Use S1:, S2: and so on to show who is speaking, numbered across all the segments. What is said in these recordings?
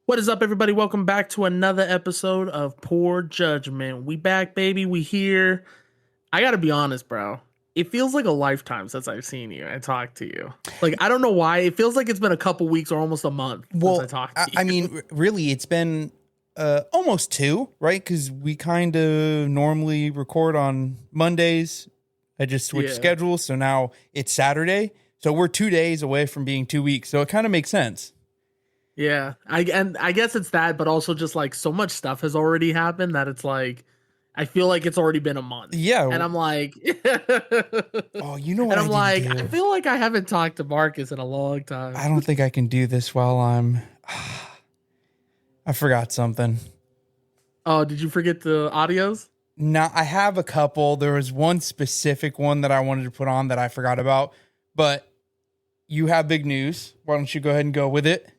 S1: What is up, everybody? Welcome back to another episode of Poor Judgment. We back, baby. We here. I gotta be honest, bro. It feels like a lifetime since I've seen you and talked to you. Like, I don't know why. It feels like it's been a couple weeks or almost a month since I
S2: Well,
S1: talked
S2: I,
S1: to
S2: I
S1: you.
S2: mean, really, it's been almost two, right? Because we kind of normally record on Mondays. I just switched
S1: Yeah.
S2: schedules, so now it's Saturday. So we're 2 days away from being 2 weeks. So it kind of makes sense.
S1: Yeah. I guess it's that, but also just like so much stuff has already happened that it's like I feel like it's already been a month. And
S2: Yeah.
S1: I'm like
S2: Oh, you know
S1: and
S2: what I
S1: I'm
S2: didn't
S1: like, I
S2: do?
S1: feel like I haven't talked to Marcus in a long time.
S2: I don't think I can do this while I'm. I forgot something.
S1: Oh, did you forget the audios?
S2: Now I have a couple. There was one specific one that I wanted to put on that I forgot about, but you have big news. Why don't you go ahead and go with it?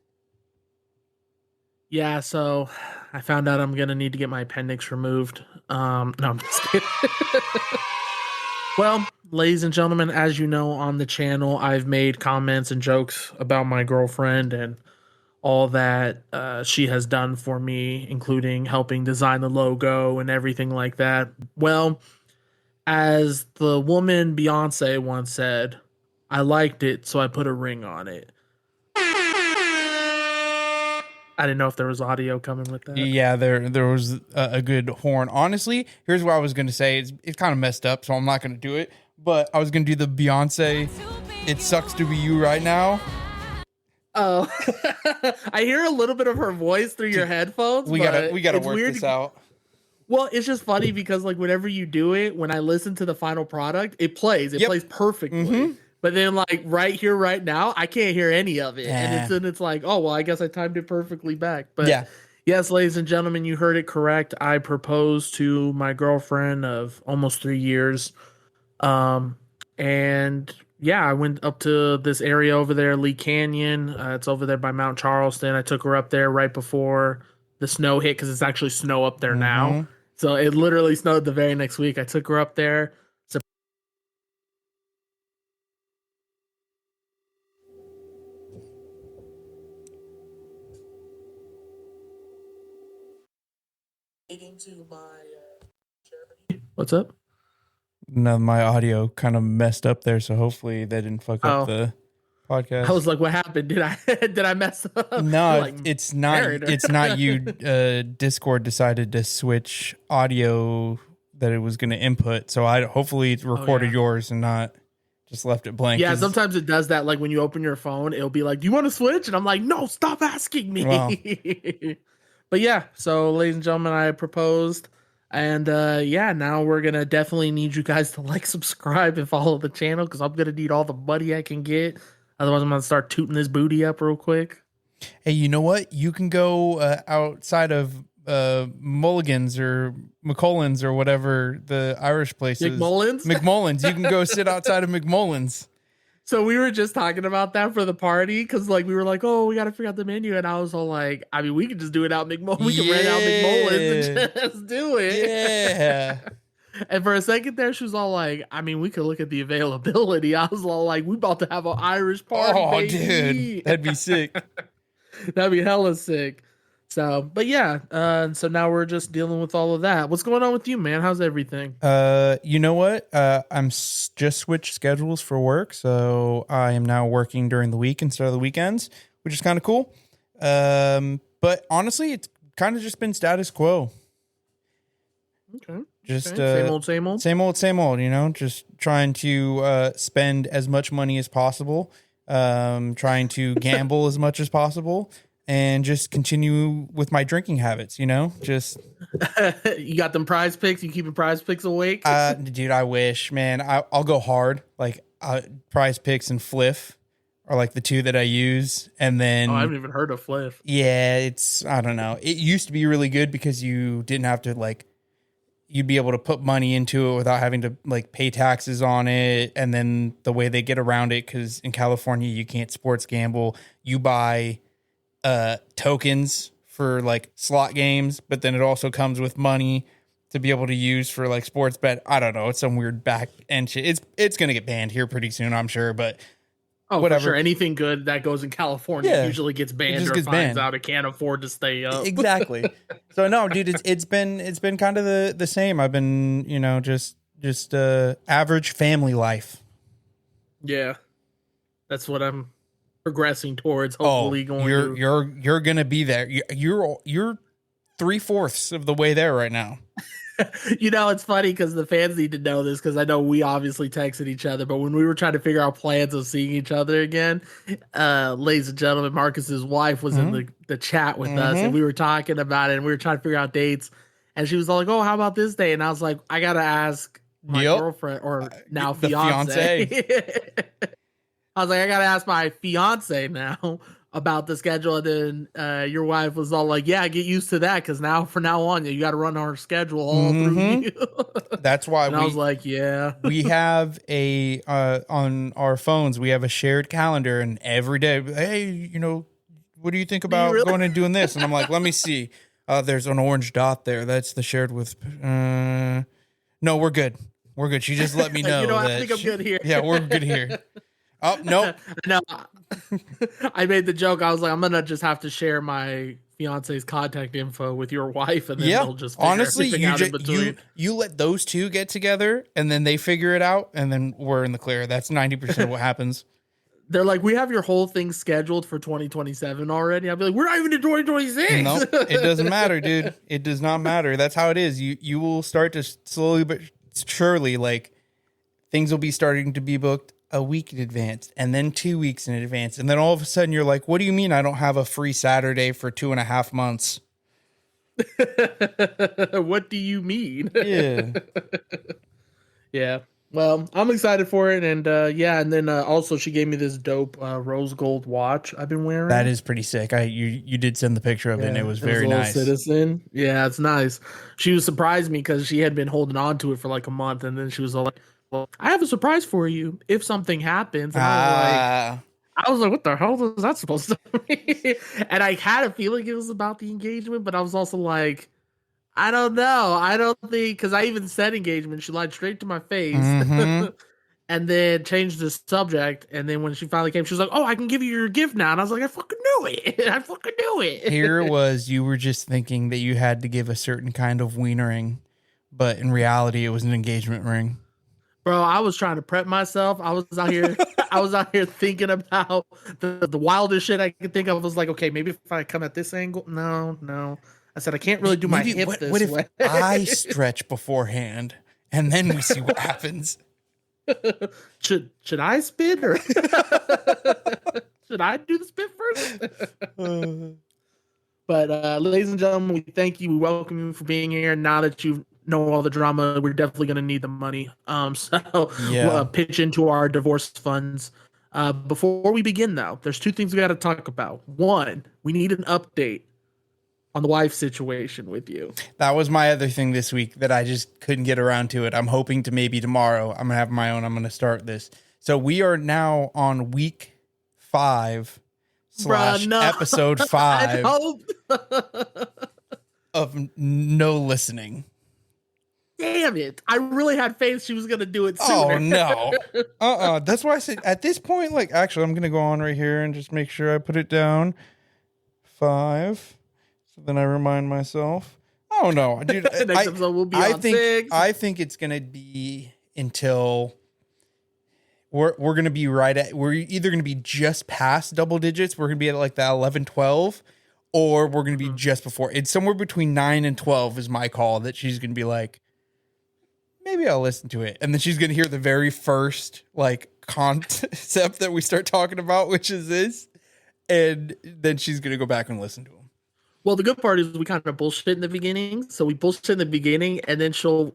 S1: Yeah, so I found out I'm gonna need to get my appendix removed. No, I'm just kidding. Well, ladies and gentlemen, as you know on the channel, I've made comments and jokes about my girlfriend and all that she has done for me, including helping design the logo and everything like that. Well, as the woman Beyonce once said, I liked it, so I put a ring on it. I didn't know if there was audio coming with that.
S2: Yeah, there was a good horn. Honestly, here's what I was gonna say. It's kind of messed up, so I'm not gonna do it. But I was gonna do the Beyonce. It sucks to be you right now.
S1: Oh, I hear a little bit of her voice through your headphones.
S2: We
S1: but
S2: gotta
S1: it's
S2: work
S1: weird.
S2: this out.
S1: Well, it's just funny because like whenever you do it, when I listen to the final product, it plays. It
S2: Yep.
S1: plays perfectly.
S2: Mm-hmm.
S1: But then like right here, right now, I can't hear any of it, and
S2: Yeah.
S1: it's like, oh well, I guess I timed it perfectly back. But
S2: Yeah.
S1: yes, ladies and gentlemen, you heard it correct. I proposed to my girlfriend of almost 3 years. Um, and yeah, I went up to this area over there, Lee Canyon. It's over there by Mount Charleston. I took her up there right before the snow hit because it's actually snow up there now.
S2: Mm-hmm.
S1: So it literally snowed the very next week. I took her up there. So to my charity. What's up?
S2: No, my audio kind of messed up there, so hopefully they didn't fuck
S1: Oh,
S2: up the podcast.
S1: I was like, what happened? Did I did I mess up? You're
S2: No,
S1: like,
S2: it's not.
S1: married her.
S2: It's not you. Discord decided to switch audio that it was going to input, so I hopefully it recorded
S1: yeah.
S2: yours and not just left it blank.
S1: Yeah,
S2: 'Cause-
S1: sometimes it does that. Like when you open your phone, it'll be like, "Do you want to switch?" And I'm like, "No, stop asking me."
S2: Wow.
S1: But yeah, so ladies and gentlemen, I proposed, and yeah, now we're gonna definitely need you guys to like, subscribe, and follow the channel because I'm gonna need all the money I can get. Otherwise, I'm gonna start tooting this booty up real quick.
S2: Hey, you know what? You can go outside of Mulligan's or McCullen's or whatever the Irish place is.
S1: McMullins?
S2: McMullins. You can go sit outside of McMullins.
S1: So we were just talking about that for the party because like we were like, oh, we gotta figure out the menu, and I was all like, I mean, we could just do it out McMullins. We can rent out McMullins and just do it.
S2: Yeah.
S1: And for a second there, she was all like, I mean, we could look at the availability. I was all like, we about to have an Irish party,
S2: Oh,
S1: baby.
S2: dude, that'd be sick.
S1: That'd be hella sick. So, but yeah, so now we're just dealing with all of that. What's going on with you, man? How's everything?
S2: You know what? Just switched schedules for work, so I am now working during the week instead of the weekends, which is kind of cool. But honestly, it's kind of just been status quo.
S1: Okay.
S2: Just
S1: Okay. Same old, same old.
S2: same old. You know, just trying to spend as much money as possible, trying to gamble as much as possible, and just continue with my drinking habits. You know, just
S1: You got them prize picks? You keeping prize picks awake?
S2: dude, I wish, man. I'll go hard. Like Prize Picks and Fliff are like the two that I use, and then
S1: Oh, I haven't even heard of Fliff.
S2: yeah, I don't know. It used to be really good because you didn't have to like. You'd be able to put money into it without having to like pay taxes on it. And then the way they get around it, because in California, you can't sports gamble. You buy tokens for like slot games, but then it also comes with money to be able to use for like sports bet. I don't know. It's some weird back end shit. It's going to get banned here pretty soon, I'm sure. But
S1: Oh, for sure.
S2: whatever.
S1: Anything good that goes in California
S2: Yeah,
S1: usually gets
S2: it
S1: banned
S2: just
S1: or
S2: gets
S1: finds
S2: banned.
S1: out it can't afford to stay up.
S2: Exactly. So no, dude, it's been kind of the same. I've been, just average family life.
S1: Yeah, that's what I'm progressing towards.
S2: Oh,
S1: Hopefully, going
S2: you're
S1: to.
S2: you're you're gonna be there. You're 3/4 of the way there right now.
S1: It's funny because the fans need to know this because I know we obviously texted each other, but when we were trying to figure out plans of seeing each other again, ladies and gentlemen, Marcus's wife was in
S2: Mm-hmm.
S1: the chat with us and
S2: Mm-hmm.
S1: we were talking about it and we were trying to figure out dates. And she was all like, "Oh, how about this day?" And I was like, "I gotta ask my
S2: Yep.
S1: girlfriend or now
S2: The fiance.
S1: fiance." I was like, I gotta ask my fiance now about the schedule. And then your wife was all like, "Yeah, get used to that because now from now on, you got to run our schedule all through
S2: Mm-hmm.
S1: you."
S2: That's why
S1: And I was like, "Yeah."
S2: we have a on our phones we have a shared calendar, and every day, hey, what do you think
S1: Do you
S2: about
S1: really?
S2: going and doing this? And I'm like, let me see. There's an orange dot there. That's the shared with. No, we're good. We're good. She just let me know
S1: I
S2: that.
S1: think I'm good here.
S2: Yeah, we're good here. Oh nope.
S1: No, I made the joke. I was like, I'm gonna just have to share my fiance's contact info with your wife, and then
S2: Yeah.
S1: they'll just figure
S2: Honestly,
S1: everything
S2: you
S1: out in
S2: just
S1: between.
S2: you let those two get together, and then they figure it out, and then we're in the clear. That's 90% of what happens.
S1: They're like, we have your whole thing scheduled for 2027 already. I'll be like, we're not even in 2026.
S2: Nope, it doesn't matter, dude. It does not matter. That's how it is. You will start to slowly but surely, like, things will be starting to be booked a week in advance, and then 2 weeks in advance, and then all of a sudden you're like, "What do you mean I don't have a free Saturday for 2.5 months?"
S1: What do you mean?
S2: Yeah,
S1: Yeah. Well, I'm excited for it, and yeah, and then also she gave me this dope rose gold watch I've been
S2: that
S1: wearing.
S2: is pretty sick. You did send the picture of it, and
S1: Yeah,
S2: it was
S1: it was a
S2: very
S1: little
S2: nice.
S1: citizen. Yeah, it's nice. She was surprised me because she had been holding on to it for like a month, and then she was all like, "Well, I have a surprise for you if something happens." And
S2: Ah,
S1: I was like, "What the hell is that supposed to mean?" And I had a feeling it was about the engagement, but I was also like, I don't know. I don't think because I even said engagement. She lied straight to my face,
S2: mm-hmm.
S1: and then changed the subject. And then when she finally came, she was like, "Oh, I can give you your gift now." And I was like, "I fucking knew it. I fucking knew
S2: Here it
S1: it."
S2: was. You were just thinking that you had to give a certain kind of wienering, but in reality, it was an engagement ring.
S1: Bro, I was trying to prep myself. I was out here. I was out here thinking about the wildest shit I could think of. I was like, okay, maybe if I come at this angle, no, no. I said I can't really do my
S2: Maybe
S1: hip
S2: what
S1: this
S2: if
S1: way.
S2: I stretch beforehand and then we see what happens?
S1: should I spin or should I do the spin first? But ladies and gentlemen, we thank you. We welcome you for being here. Now that you know all the drama, we're definitely going to need the money. So we'll
S2: Yeah,
S1: pitch into our divorce funds. Before we begin, though, there's two things we got to talk about. One, we need an update on the wife situation with you.
S2: that was my other thing this week that I just couldn't get around to it. I'm hoping to maybe tomorrow. I'm gonna have my own. I'm gonna start this. So we are now on week 5
S1: Bruh,
S2: slash
S1: no.
S2: episode
S1: I
S2: 5
S1: hope.
S2: of no listening.
S1: Damn it. I really had faith she was going to do it
S2: Oh
S1: sooner.
S2: no. That's why I said at this point, like, actually, I'm gonna go on right here and just make sure I put it down. 5. So then I remind myself. Oh no, dude.
S1: Next episode will be on 6.
S2: I think it's gonna be until we're gonna be we're either gonna be just past double digits. We're gonna be at like the 11, 12, or we're gonna be just before. It's somewhere between 9 and 12 is my call that she's gonna be like, maybe I'll listen to it. And then she's going to hear the very first like concept that we start talking about, which is this. And then she's going to go back and listen to them.
S1: Well, the good part is we kind of bullshit in the beginning. So we bullshit in the beginning, and then so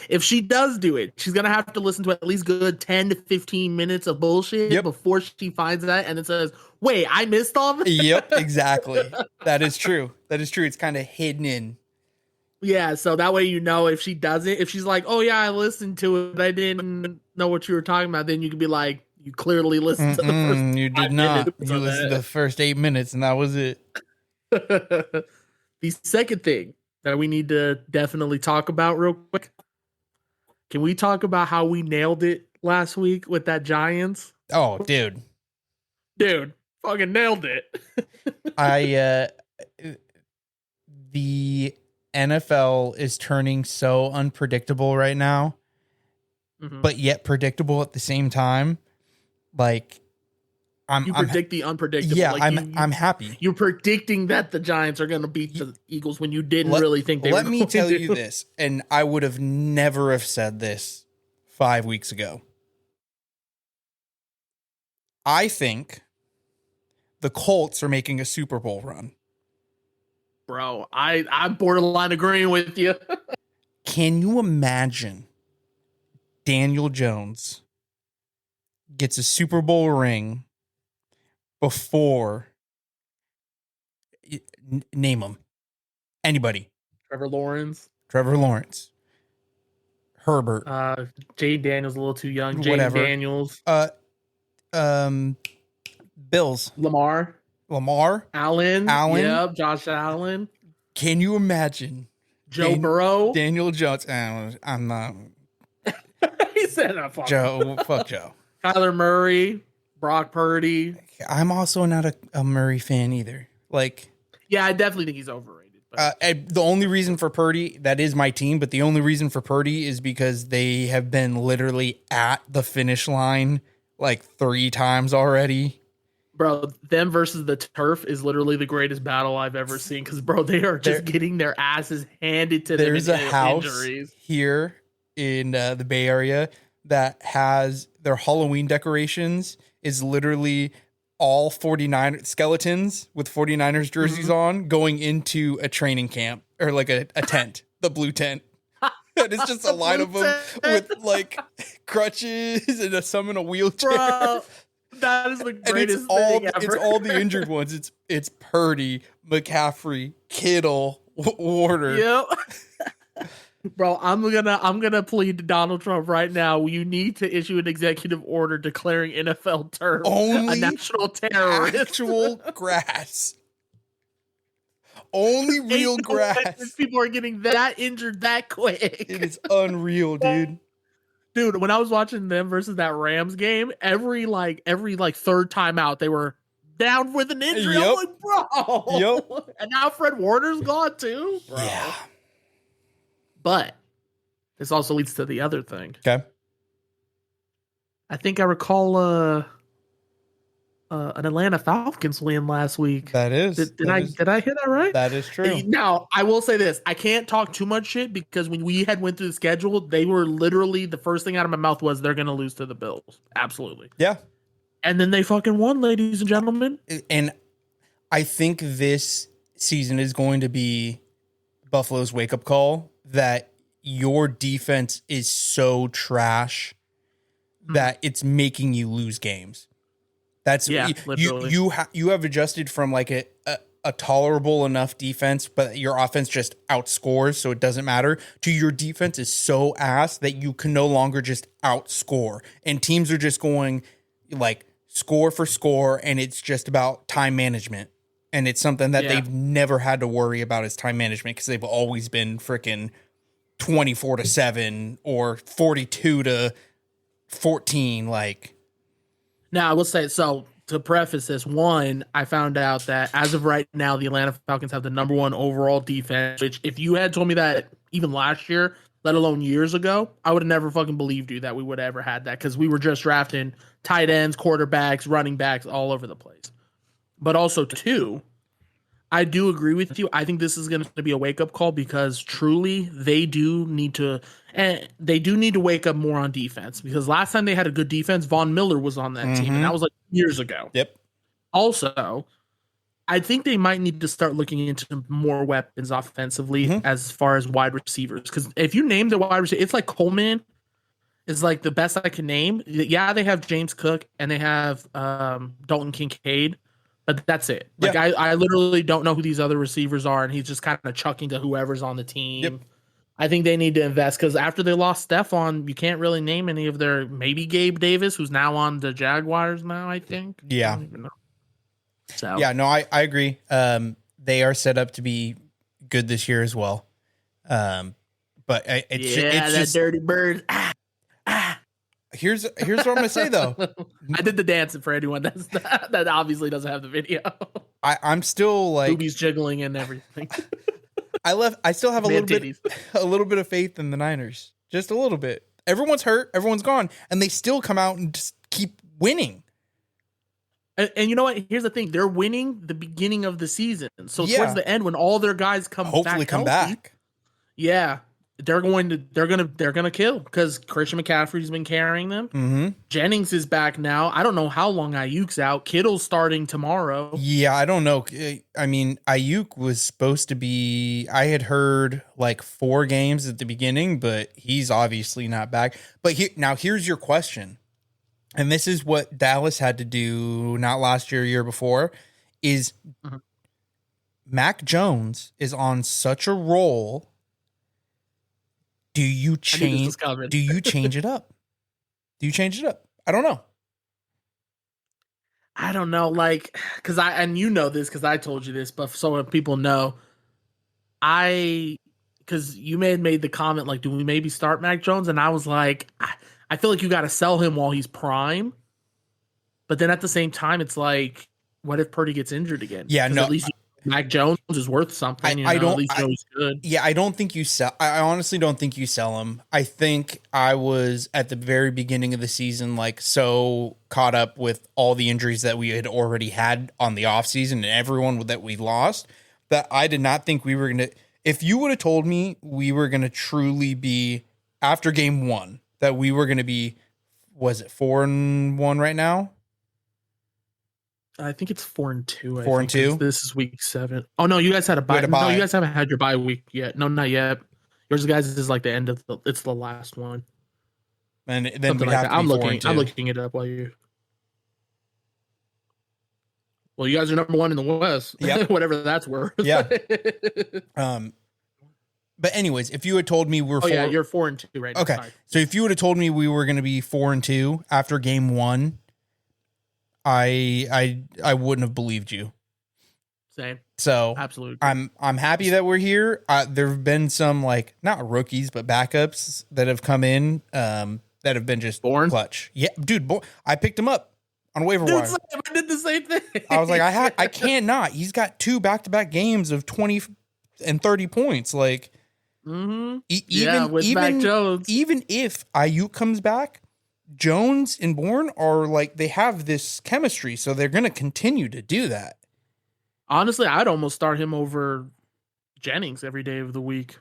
S1: if she does do it, she's gonna have to listen to at least good 10 to 15 minutes of bullshit before she finds that and it says, wait, I missed all this?
S2: Yep, exactly. That is true. That is true. It's kind of hidden in.
S1: Yeah, so that way if she doesn't, if she's like, oh yeah, I listened to it, I didn't know what you were talking about, then you can be like, you clearly listened to the first
S2: You did
S1: 5
S2: not.
S1: minutes
S2: You
S1: of
S2: listened to the first 8 minutes and that was it.
S1: that. The second thing that we need to definitely talk about real quick. Can we talk about how we nailed it last week with that Giants?
S2: Oh, dude.
S1: Dude, fucking nailed it.
S2: I the NFL is turning so unpredictable right now,
S1: Mhm.
S2: but yet predictable at the same time. Like
S1: You
S2: I'm
S1: predict the unpredictable.
S2: yeah,
S1: Like
S2: I'm happy.
S1: you're predicting that the Giants are going to beat
S2: Y-
S1: the Eagles when you didn't
S2: Let
S1: really think they were
S2: let me
S1: going
S2: tell you
S1: to.
S2: this, and I would have never have said this 5 weeks ago. I think the Colts are making a Super Bowl run.
S1: Bro, I'm borderline agreeing with you.
S2: Can you imagine Daniel Jones gets a Super Bowl ring before name them anybody?
S1: Trevor Lawrence,
S2: Trevor Lawrence, Herbert,
S1: Jay Daniels a little too young. Jaden
S2: whatever.
S1: Daniels,
S2: Uh, Bills,
S1: Lamar,
S2: Lamar,
S1: Allen,
S2: Allen.
S1: yep, Josh Allen,
S2: Can you imagine
S1: Joe Burrow.
S2: Daniel Jones? I'm not
S1: He said, "I fuck
S2: Joe. Fuck Joe.
S1: Kyler Murray, Brock Purdy."
S2: I'm also not a Murray fan either. Like,
S1: Yeah, I definitely think he's overrated. But
S2: the only reason for Purdy, that is my team, but the only reason for Purdy is because they have been literally at the finish line like 3 times already.
S1: bro, them versus the turf is literally the greatest battle I've ever seen. Because bro, they are just getting their asses handed to them.
S2: There's a house
S1: injuries.
S2: here in the Bay Area that has their Halloween decorations is literally all 49 skeletons with 49ers jerseys on going into a training camp or like a tent, the blue tent. And it's just a line of them with like crutches and some in a wheelchair.
S1: Bro, that is the greatest thing ever.
S2: It's all the injured ones. It's Purdy, McCaffrey, Kittle, Warder.
S1: Yep. Bro, I'm gonna plead to Donald Trump right now. You need to issue an executive order declaring NFL turf
S2: Only
S1: a national terrorist.
S2: Actual grass. Only real grass.
S1: People are getting that injured that quick.
S2: It is unreal, dude.
S1: Dude, when I was watching them versus that Rams game, every third time out, they were down with an injury.
S2: Yep.
S1: I'm like, bro.
S2: Yep.
S1: And now Fred Warner's gone too. Bro.
S2: Yeah.
S1: But this also leads to the other thing.
S2: Okay.
S1: I think I recall an Atlanta Falcons win last week.
S2: That is.
S1: Did I hear that right?
S2: That is true.
S1: Now, I will say this. I can't talk too much shit because when we had went through the schedule, they were literally the first thing out of my mouth was they're going to lose to the Bills. Absolutely.
S2: Yeah.
S1: And then they fucking won, ladies and gentlemen.
S2: And I think this season is going to be Buffalo's wake-up call that your defense is so trash that it's making you lose games. That's
S1: literally.
S2: You have adjusted from like a tolerable enough defense, but your offense just outscores, so it doesn't matter, to your defense is so ass that you can no longer just outscore. And teams are just going like score for score, and it's just about time management. And it's something that they've never had to worry about is time management because they've always been freaking 24-7 or 42-14. Like,
S1: now, I will say, so to preface this, one, I found out that as of right now, the Atlanta Falcons have the number 1 overall defense, which if you had told me that even last year, let alone years ago, I would have never fucking believed you that we would have ever had that because we were just drafting tight ends, quarterbacks, running backs all over the place. But also, two, I do agree with you. I think this is going to be a wake-up call because truly they do need to wake up more on defense because last time they had a good defense, Von Miller was on that team, and that was like years ago.
S2: Yep.
S1: Also, I think they might need to start looking into more weapons offensively as far as wide receivers because if you name the wide receiver, it's like Coleman is like the best I can name. Yeah, they have James Cook and they have Dalton Kincaid. But that's it. Like I literally don't know who these other receivers are, and he's just kind of chucking to whoever's on the team. Yep. I think they need to invest because after they lost Stephon, you can't really name any of their maybe Gabe Davis, who's now on the Jaguars now, I think.
S2: Yeah.
S1: I don't even know. So
S2: no, I agree. They are set up to be good this year as well. But it's
S1: that
S2: just
S1: dirty bird.
S2: Here's what I'm gonna say though.
S1: I did the dancing for anyone that obviously doesn't have the video.
S2: I'm still like
S1: Boobies jiggling and everything.
S2: I still have
S1: Man titties.
S2: a little bit of faith in the Niners. Just a little bit. Everyone's hurt, everyone's gone, and they still come out and just keep winning.
S1: And you know what? Here's the thing: they're winning the beginning of the season. So
S2: Yeah.
S1: towards the end, when all their guys
S2: Hopefully come
S1: healthy,
S2: back.
S1: yeah, they're gonna kill because Christian McCaffrey's been carrying them.
S2: Mm-hmm.
S1: Jennings is back now. I don't know how long Ayuk's out. Kittle's starting tomorrow.
S2: Yeah, I don't know. I mean, Ayuk was supposed to be, I had heard like 4 games at the beginning, but he's obviously not back. But here's your question. And this is what Dallas had to do not last year before, is Mac Jones is on such a roll. Do you change it up? Do you change it up? I don't know.
S1: I don't know, like, because and you know this because I told you this, but so that people know, because you made the comment, like, do we maybe start Mac Jones? And I was like, I feel like you got to sell him while he's prime. But then at the same time, it's like, what if Purdy gets injured again?
S2: Yeah, no.
S1: At least Mac Jones is worth something.
S2: I don't.
S1: At least he's good.
S2: Yeah, I don't think you sell. I honestly don't think you sell him. I think I was at the very beginning of the season, like so caught up with all the injuries that we had already had on the offseason and everyone that we lost, that I did not think we were gonna. If you would have told me we were gonna truly be after game 1, that we were gonna be, was it 4-1 right now?
S1: I think it's 4-2.
S2: 4-2.
S1: This is week 7. Oh no, you guys had a bye. No, you guys haven't had your bye week yet. No, not yet. Yours guys is like the end of it's the last one.
S2: And then we
S1: like
S2: have
S1: that.
S2: to be
S1: I'm looking it up while you. Well, you guys are number 1 in the West.
S2: Yeah,
S1: whatever that's worth.
S2: Yeah. But anyways, if you had told me we're
S1: yeah, you're 4-2 right now.
S2: Okay, so if you would have told me we were going to be 4-2 after game 1. I wouldn't have believed you.
S1: Same.
S2: So
S1: absolutely,
S2: I'm happy that we're here. There have been some like not rookies but backups that have come in that have been just clutch. Yeah, dude, I picked him up on waiver wire.
S1: I did the same thing.
S2: I was like, I can't not. He's got 2 back-to-back games of 20 and 30 points. Like,
S1: with Mac Jones,
S2: even if Ayuk comes back, Jones and Bourne are like, they have this chemistry, so they're going to continue to do that.
S1: Honestly, I'd almost start him over Jennings every day of the week.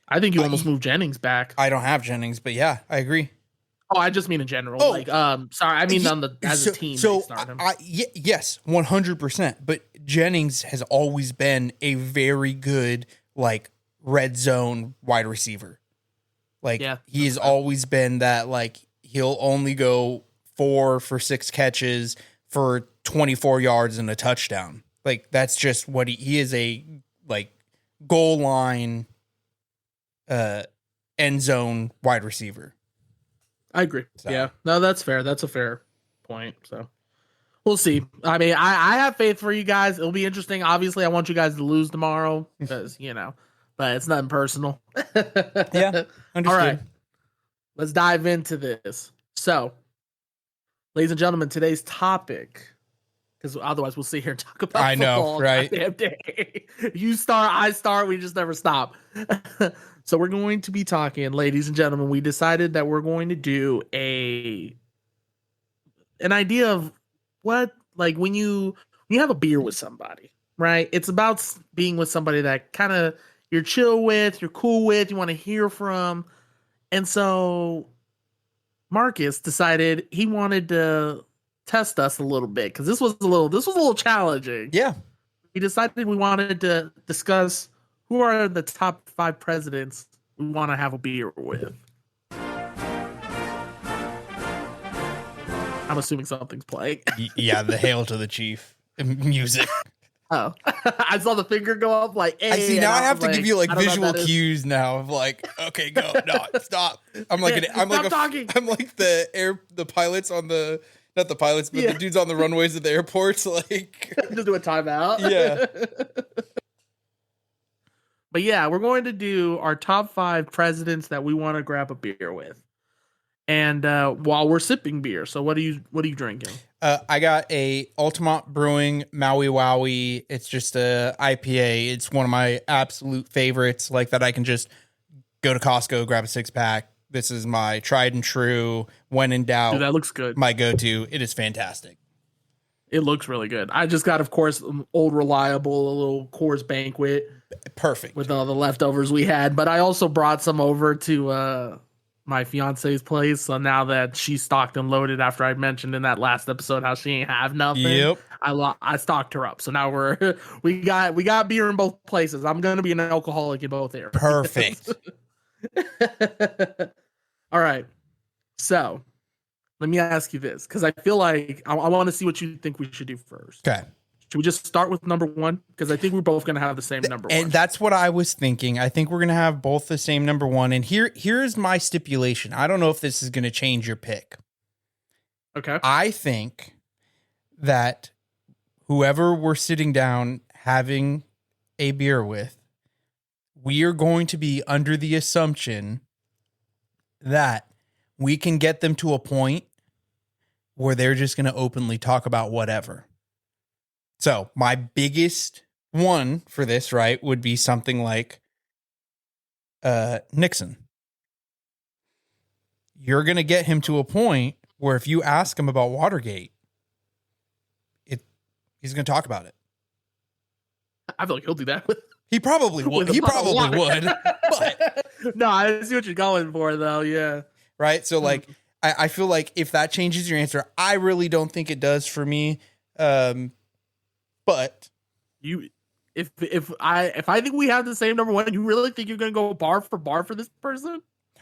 S1: I think you almost move Jennings back.
S2: I don't have Jennings, but yeah, I agree.
S1: Oh, I just mean in general. Sorry, I mean as a team.
S2: So yes, 100%. But Jennings has always been a very good like red zone wide receiver. Like he has always been that, like, he'll only go 4 for 6 catches for 24 yards and a touchdown. Like, that's just what he is, a like goal line, end zone wide receiver.
S1: I agree. So. Yeah, no, that's fair. That's a fair point. So we'll see. I mean, I have faith for you guys. It'll be interesting. Obviously, I want you guys to lose tomorrow because, but it's nothing personal.
S2: Yeah. Understood.
S1: All right. Let's dive into this. So, ladies and gentlemen, today's topic, because otherwise we'll sit here and talk about football
S2: right?
S1: Damn day. You start, I start, we just never stop. So we're going to be talking, ladies and gentlemen, we decided that we're going to do an idea of what, like, when you have a beer with somebody, right? It's about being with somebody that kind of you're chill with, you're cool with, you want to hear from. And so Marcus decided he wanted to test us a little bit because this was a little challenging.
S2: Yeah.
S1: We decided we wanted to discuss who are the top 5 presidents we want to have a beer with. I'm assuming something's playing.
S2: Yeah, the Hail to the Chief music.
S1: Oh, I saw the finger go up like, hey,
S2: I see. Now I have to give you like visual cues now of like, okay, go, no, stop. I'm like, I'm like the pilots on the, not the pilots, but the dudes on the runways at the airports, like
S1: just do a timeout.
S2: Yeah.
S1: But yeah, we're going to do our top 5 presidents that we want to grab a beer with. and while we're sipping beer. So what are you drinking?
S2: I got a Altamont Brewing Maui Wowie. It's just a IPA. It's one of my absolute favorites. Like that, I can just go to Costco, grab a 6-pack. This is my tried and true. When in doubt,
S1: Dude, that looks good.
S2: my go-to. It is fantastic.
S1: It looks really good. I just got, of course, Old Reliable, a little Coors Banquet
S2: Perfect.
S1: with all the leftovers we had. But I also brought some over to my fiance's place. So now that she's stocked and loaded, after I mentioned in that last episode how she ain't have nothing,
S2: Yep.
S1: I stocked her up. So now we got beer in both places. I'm gonna be an alcoholic in both areas.
S2: Perfect.
S1: All right. So let me ask you this, because I feel like I want to see what you think we should do first.
S2: Okay.
S1: Should we just start with number one? Because I think we're both going to have the same number one.
S2: And that's what I was thinking. I think we're going to have both the same number one. And here's my stipulation. I don't know if this is going to change your pick.
S1: Okay.
S2: I think that whoever we're sitting down having a beer with, we are going to be under the assumption that we can get them to a point where they're just going to openly talk about whatever. So my biggest one for this, right, would be something like Nixon. You're going to get him to a point where if you ask him about Watergate, he's going to talk about it.
S1: I feel like he'll do that.
S2: He probably would. He probably would. But
S1: no, I see what you're going for, though. Yeah.
S2: Right. So, like, I feel like if that changes your answer, I really don't think it does for me. But
S1: if I think we have the same number one, you really think you're gonna go bar for this person?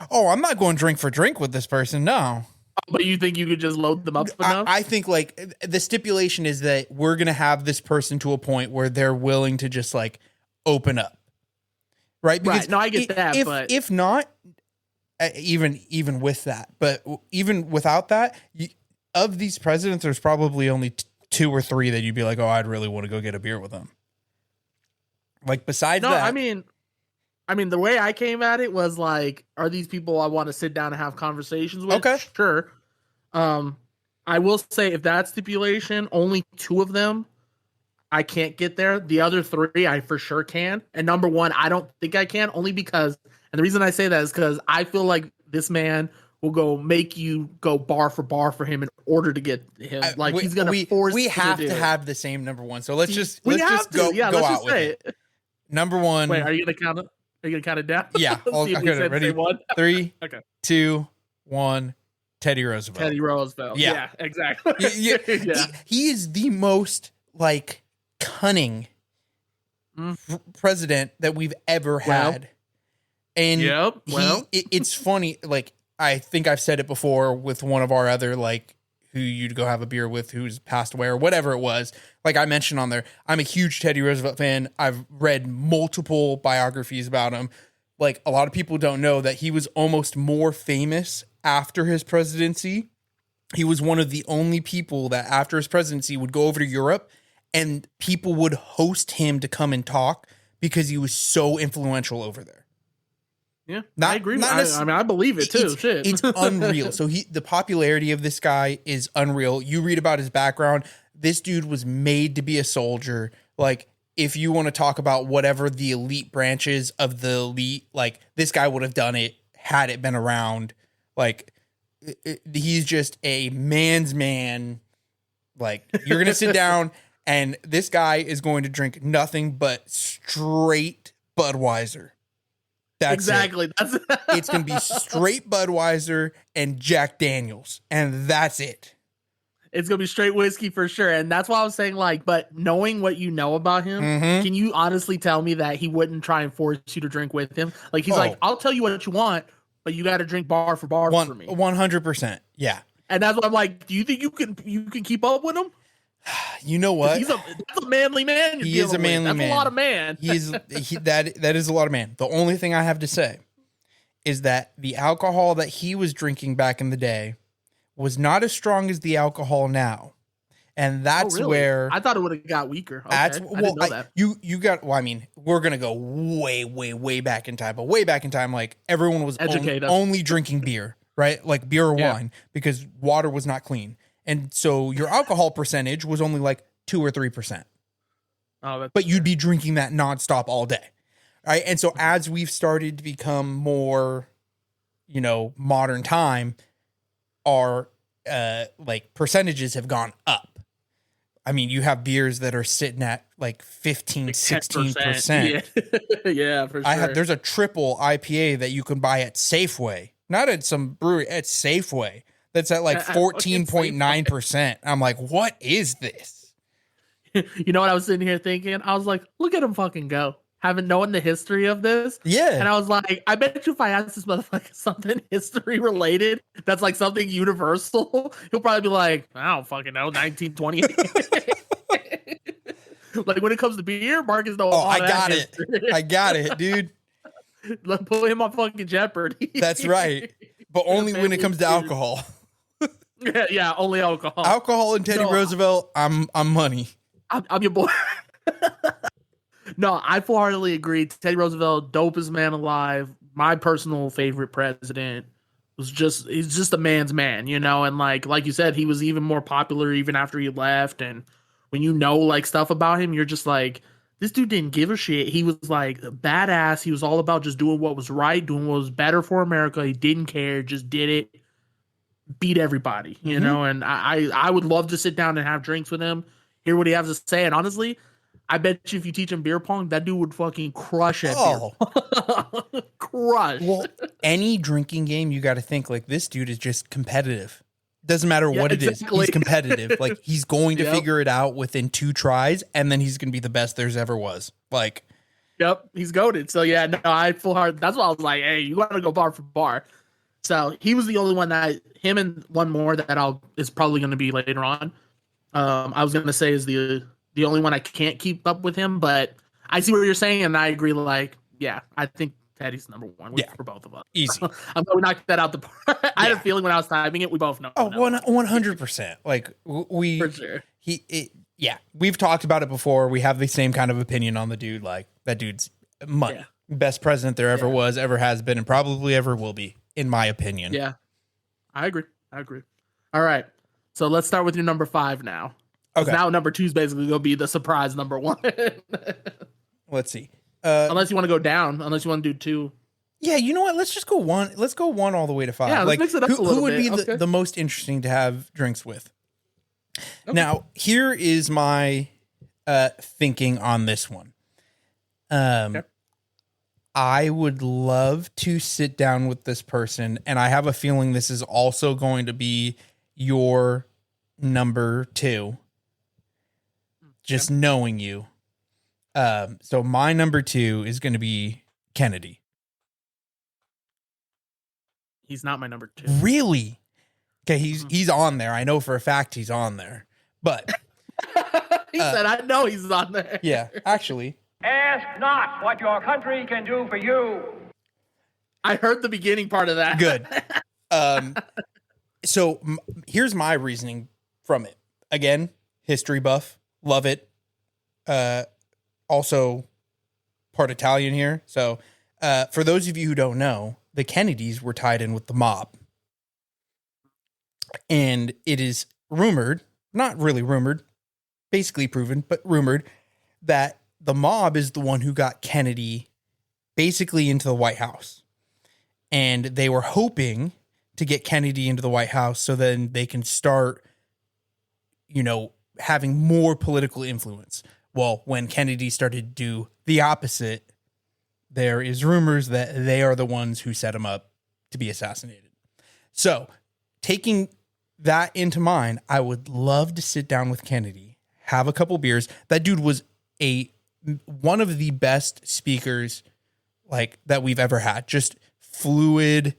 S2: Oh, I'm not going drink for drink with this person. No.
S1: But you think you could just load them up enough?
S2: I think like the stipulation is that we're gonna have this person to a point where they're willing to just like open up. Right. Because
S1: right. No, I get that. But
S2: if not, even with that, but even without that, of these presidents, there's probably only 2 or 3 that you'd be like, oh, I'd really want to go get a beer with them. Like besides that,
S1: I mean, the way I came at it was like, are these people I want to sit down and have conversations with?
S2: Okay,
S1: sure. I will say if that stipulation, only 2 of them I can't get there. The other 3 I for sure can. And number 1, I don't think I can, only because, and the reason I say that is because I feel like this man will go make you go bar for him in order to get him. Like he's gonna force.
S2: We have to have the same number one. So let's just go out with it. Number 1.
S1: Wait, are you gonna count it? Are you gonna count it down?
S2: Yeah. I'll get it. Ready? 3,
S1: okay.
S2: 2, 1. Teddy Roosevelt.
S1: Teddy Roosevelt. Yeah, exactly.
S2: Yeah. He is the most like cunning president that we've ever had. And it's funny. Like I think I've said it before with one of our other like who you'd go have a beer with who's passed away or whatever it was. Like I mentioned on there, I'm a huge Teddy Roosevelt fan. I've read multiple biographies about him. Like a lot of people don't know that he was almost more famous after his presidency. He was one of the only people that after his presidency would go over to Europe and people would host him to come and talk because he was so influential over there.
S1: Yeah, I agree. I believe it too.
S2: It's unreal. So the popularity of this guy is unreal. You read about his background. This dude was made to be a soldier. Like, if you want to talk about whatever the elite branches of the elite, like this guy would have done it had it been around. Like, he's just a man's man. Like, you're going to sit down and this guy is going to drink nothing but straight Budweiser. That's
S1: exactly.
S2: It's going to be straight Budweiser and Jack Daniels, and that's it.
S1: It's going to be straight whiskey for sure. And that's why I was saying, like, but knowing what you know about him, can you honestly tell me that he wouldn't try and force you to drink with him? Like, he's like, I'll tell you what you want, but you got to drink bar for me.
S2: 100%. Yeah.
S1: And that's what I'm like, do you think you can keep up with him?
S2: You know what?
S1: That's a manly man.
S2: He is a manly man.
S1: That's a lot of man.
S2: That is a lot of man. The only thing I have to say is that the alcohol that he was drinking back in the day was not as strong as the alcohol now. And that's where
S1: I thought it would have got weaker. Okay.
S2: That's
S1: I didn't know that.
S2: You got. Well, I mean, we're gonna go way back in time, but way back in time, like everyone was only drinking beer. right? Like beer or
S1: Yeah.
S2: wine, because water was not clean. And so your alcohol percentage was only like 2 or 3%.
S1: Oh, that's
S2: But you'd be drinking that nonstop all day. Right. And so as we've started to become more, modern time, our like percentages have gone up. I mean, you have beers that are sitting at like 15,
S1: like
S2: 16%.
S1: Yeah. Yeah, for sure.
S2: There's a triple IPA that you can buy at Safeway, not at some brewery, at Safeway, that's at like 14.9%. I'm like, what is this?
S1: You know what I was sitting here thinking? I was like, look at him fucking go. Haven't known the history of this.
S2: Yeah.
S1: And I was like, I bet you if I ask this motherfucker something history related, that's like something universal, he'll probably be like, I don't fucking know, 1928. Like when it comes to beer, Marcus knows.
S2: Oh, I got it. I got it, dude.
S1: Let's put him on fucking Jeopardy.
S2: That's right. But only when it comes to alcohol.
S1: Yeah, only alcohol.
S2: Alcohol and Teddy Roosevelt, I'm money.
S1: I'm your boy. No, I full-heartedly agree. Teddy Roosevelt, dopest man alive. My personal favorite president. He's just a man's man, and like you said, he was even more popular even after he left. And when like stuff about him, you're just like, this dude didn't give a shit. He was like badass. He was all about just doing what was right, doing what was better for America. He didn't care, just did it, beat everybody, and I would love to sit down and have drinks with him, hear what he has to say. And honestly, I bet you if you teach him beer pong, that dude would fucking crush it. Crush. Well,
S2: any drinking game, you got to think like this dude is just competitive. Doesn't matter what it is. He's competitive. Like he's going to figure it out within 2 tries, and then he's going to be the best there's ever was. Like,
S1: yep, he's goated. So yeah, no, I full hard. That's why I was like, hey, you got to go bar for bar. So he was the only one him and one more that is probably going to be later on. I was going to say is the only one I can't keep up with him, but I see what you're saying, and I agree. Like, yeah, I think Teddy's number one for both of us.
S2: Easy.
S1: I'm going to knock that out the park. I had a feeling when I was typing it, we both know.
S2: Oh, 100%. Like, we...
S1: For sure.
S2: We've talked about it before. We have the same kind of opinion on the dude. Like, that dude's money. Yeah. Best president there ever was, ever has been, and probably ever will be, in my opinion.
S1: Yeah. I agree. All right. So let's start with your number 5 now. Okay. Now number 2 is basically going to be the surprise number 1.
S2: Let's see.
S1: Unless you want to go down. Unless you want to do 2.
S2: Yeah, you know what? Let's just go 1. Let's go 1 all the way to 5.
S1: Yeah, let's mix it up a little bit. Who would be
S2: the most interesting to have drinks with? Okay. Now, here is my thinking on this one. I would love to sit down with this person, and I have a feeling this is also going to be your number 2. Just knowing you. So my number 2 is going to be Kennedy.
S1: He's not my number 2.
S2: Really? Okay, he's on there. I know for a fact he's on there. But
S1: he said, I know he's on there.
S2: Yeah, actually.
S3: Ask not what your country can do for you.
S1: I heard the beginning part of that.
S2: Good. So here's my reasoning from it. Again, history buff. Love it. Also part Italian here. So for those of you who don't know, the Kennedys were tied in with the mob. And it is rumored, not really rumored, basically proven, but rumored that the mob is the one who got Kennedy basically into the White House. And they were hoping to get Kennedy into the White House so then they can start, having more political influence. Well, when Kennedy started to do the opposite, there is rumors that they are the ones who set him up to be assassinated. So, taking that into mind, I would love to sit down with Kennedy, have a couple beers. That dude was one of the best speakers like that we've ever had. Just fluid,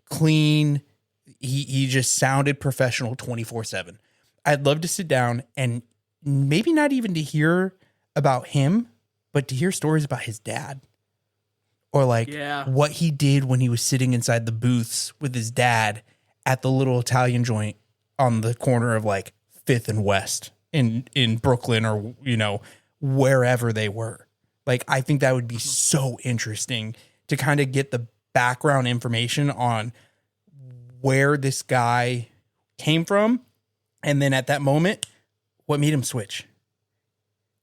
S2: clean. He just sounded professional 24/7. I'd love to sit down and maybe not even to hear about him, but to hear stories about his dad or what he did when he was sitting inside the booths with his dad at the little Italian joint on the corner of 5th and West in Brooklyn or, wherever they were. I think that would be so interesting to kind of get the background information on where this guy came from. And then at that moment, what made him switch?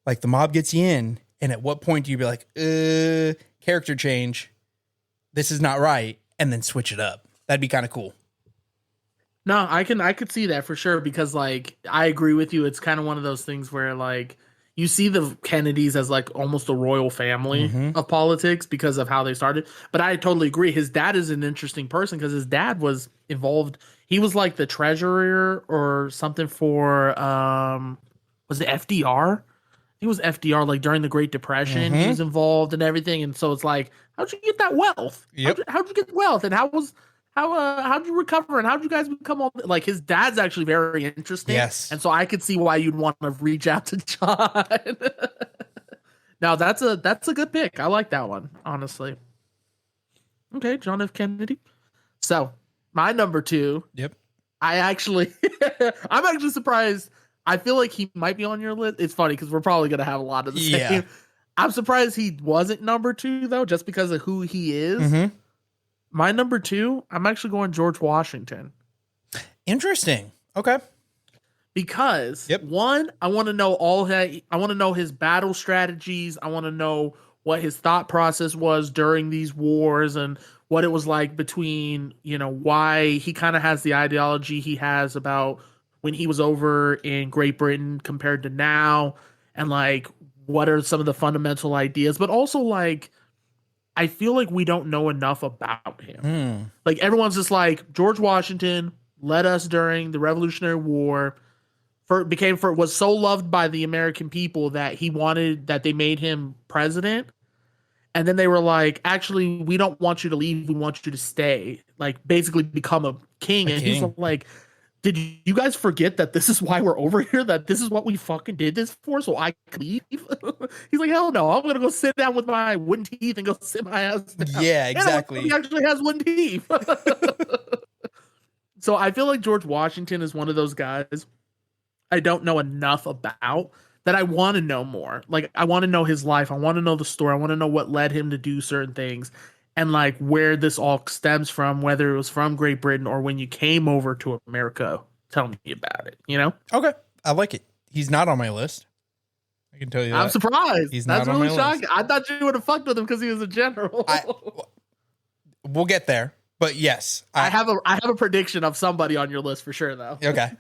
S2: Like the mob gets you in. And at what point do you be like, character change? This is not right. And then switch it up. That'd be kind of cool.
S1: No, I could see that for sure because like I agree with you. It's kind of one of those things where like you see the Kennedys as like almost a royal family of politics because of how they started. But I totally agree. His dad is an interesting person because his dad was involved. He was like the treasurer or something for was it FDR? I think it was FDR, like during the Great Depression. He was involved in everything. And so it's like, how'd you get that wealth?
S2: Yep.
S1: How'd you get wealth? And how'd you recover and how'd you guys become all like his dad's actually very interesting.
S2: Yes.
S1: And so I could see why you'd want to reach out to John. Now that's a good pick. I like that one, honestly. Okay, John F. Kennedy. So my number 2.
S2: Yep.
S1: I'm actually surprised. I feel like he might be on your list. It's funny because we're probably gonna have a lot of the same.
S2: Yeah.
S1: I'm surprised he wasn't number 2 though, just because of who he is. My number 2, I'm actually going George Washington.
S2: Interesting. Okay.
S1: Because one, I want to know I want to know his battle strategies. I want to know what his thought process was during these wars and what it was like between, why he kind of has the ideology he has about when he was over in Great Britain compared to now, and like what are some of the fundamental ideas, but also like I feel like we don't know enough about him. Like everyone's just like George Washington led us during the Revolutionary War, was so loved by the American people that they made him president. And then they were like, actually, we don't want you to leave. We want you to stay, like basically become a king. He's like, did you guys forget that this is why we're over here? That this is what we fucking did this for? So I could leave? He's like, hell no. I'm going to go sit down with my wooden teeth and go sit my ass down.
S2: Yeah, exactly.
S1: He actually has wooden teeth. So I feel like George Washington is one of those guys I don't know enough about that I want to know more. Like, I want to know his life. I want to know the story. I want to know what led him to do certain things. And like where this all stems from, whether it was from Great Britain or when you came over to America. Tell me about it,
S2: Okay. I like it. He's not on my list. I can tell you that.
S1: I'm surprised.
S2: That's
S1: really shocking. I thought you would have fucked with him because he was a general.
S2: We'll get there. But yes.
S1: I have a prediction of somebody on your list for sure, though.
S2: Okay.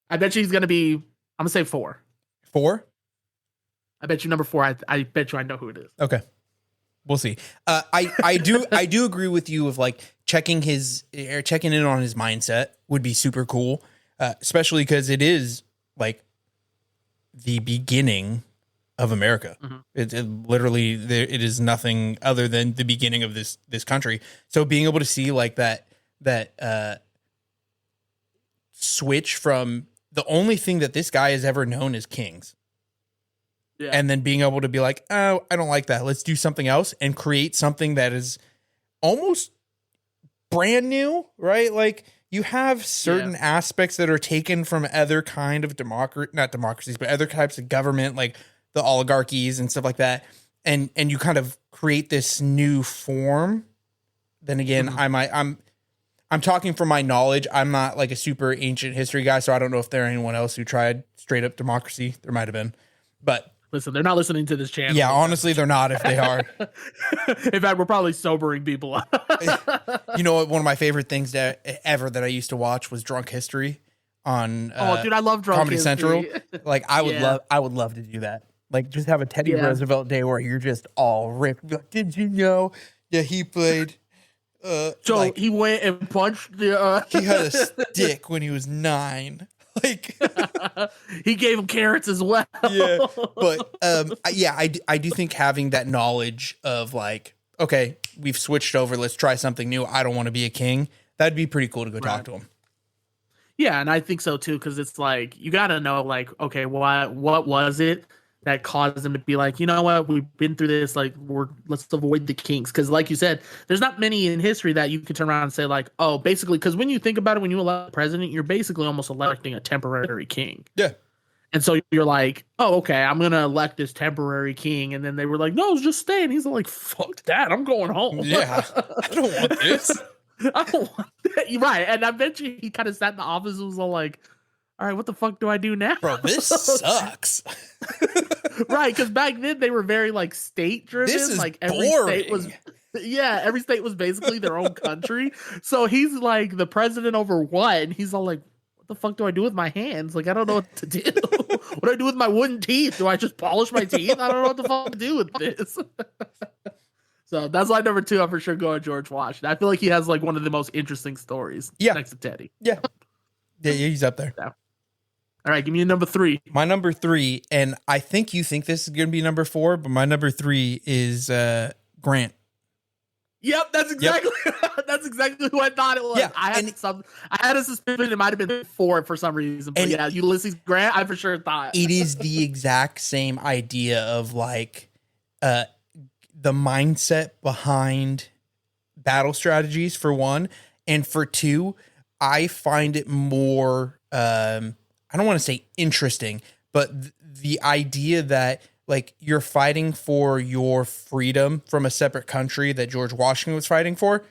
S1: I bet you he's going to be, I'm going to say 4.
S2: 4?
S1: I bet you number 4. I bet you I know who it is.
S2: Okay. We'll see. I do agree with you of like checking in on his mindset would be super cool, especially because it is like the beginning of America. It literally it is nothing other than the beginning of this country. So being able to see like that switch from the only thing that this guy has ever known is kings. Yeah. And then being able to be like, oh, I don't like that. Let's do something else and create something that is almost brand new, right? Like you have certain aspects that are taken from other kind of not democracies, but other types of government, like the oligarchies and stuff like that. And you kind of create this new form. Then again, I'm talking from my knowledge. I'm not like a super ancient history guy, so I don't know if there anyone else who tried straight up democracy. There might have been, but
S1: listen, they're not listening to this channel.
S2: Yeah, honestly, they're not if they are.
S1: In fact, we're probably sobering people up.
S2: You know what? One of my favorite things ever that I used to watch was Drunk History on
S1: dude, I love Drunk
S2: Comedy
S1: History.
S2: Central. Like I would love to do that. Like just have a Teddy Roosevelt day where you're just all ripped. Like, did you know? Yeah, he played.
S1: So like, he went and punched the.
S2: He had a stick when he was 9. Like
S1: he gave him carrots as well.
S2: Yeah, but I do think having that knowledge of like, okay, we've switched over, let's try something new. I don't want to be a king. That'd be pretty cool to go talk to him.
S1: Yeah, and I think so too, because it's like you got to know, like, okay, what was it that caused them to be like, you know what, we've been through this, like let's avoid the kings, because like you said, there's not many in history that you can turn around and say like, oh, basically, because when you think about it, when you elect a president, you're basically almost electing a temporary king.
S2: Yeah,
S1: And so you're like, oh, okay, I'm gonna elect this temporary king, and then they were like, no, just stay. And he's like, fuck that, I'm going home.
S2: Yeah, I don't want this.
S1: I don't want that. You're right. And I bet you he kind of sat in the office and was all like, all right, what the fuck do I do now?
S2: Bro, this sucks.
S1: Right, because back then they were very like state driven.
S2: This is
S1: like
S2: boring.
S1: state was every state was basically their own country. So he's like the president over what? And he's all like, what the fuck do I do with my hands? Like, I don't know what to do. What do I do with my wooden teeth? Do I just polish my teeth? I don't know what the fuck to do with this. So that's why number 2, I'm for sure going George Washington. I feel like he has like one of the most interesting stories next to Teddy.
S2: Yeah, he's up there.
S1: Yeah. All right, give me a number 3.
S2: My number 3, and I think you think this is going to be number 4, but my number 3 is Grant.
S1: Yep, that's exactly that's exactly who I thought it was.
S2: Yeah,
S1: I had a suspicion it might have been 4 for some reason. But yeah, Ulysses Grant, I for sure thought.
S2: It is the exact same idea of like the mindset behind battle strategies for one, and for 2, I find it more I don't want to say interesting, but the idea that like you're fighting for your freedom from a separate country that George Washington was fighting for,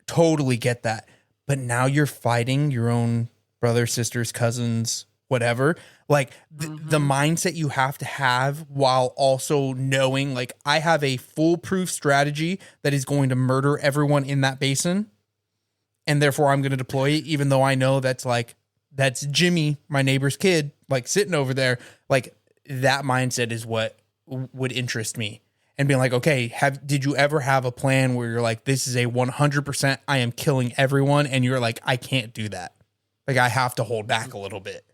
S2: totally get that. But now you're fighting your own brothers, sisters, cousins, whatever. Like the mindset you have to have while also knowing like I have a foolproof strategy that is going to murder everyone in that basin. And therefore I'm going to deploy it, even though I know that's Jimmy, my neighbor's kid, like sitting over there. Like that mindset is what would interest me. And being like, okay, did you ever have a plan where you're like, this is a 100%, I am killing everyone. And you're like, I can't do that. Like I have to hold back a little bit.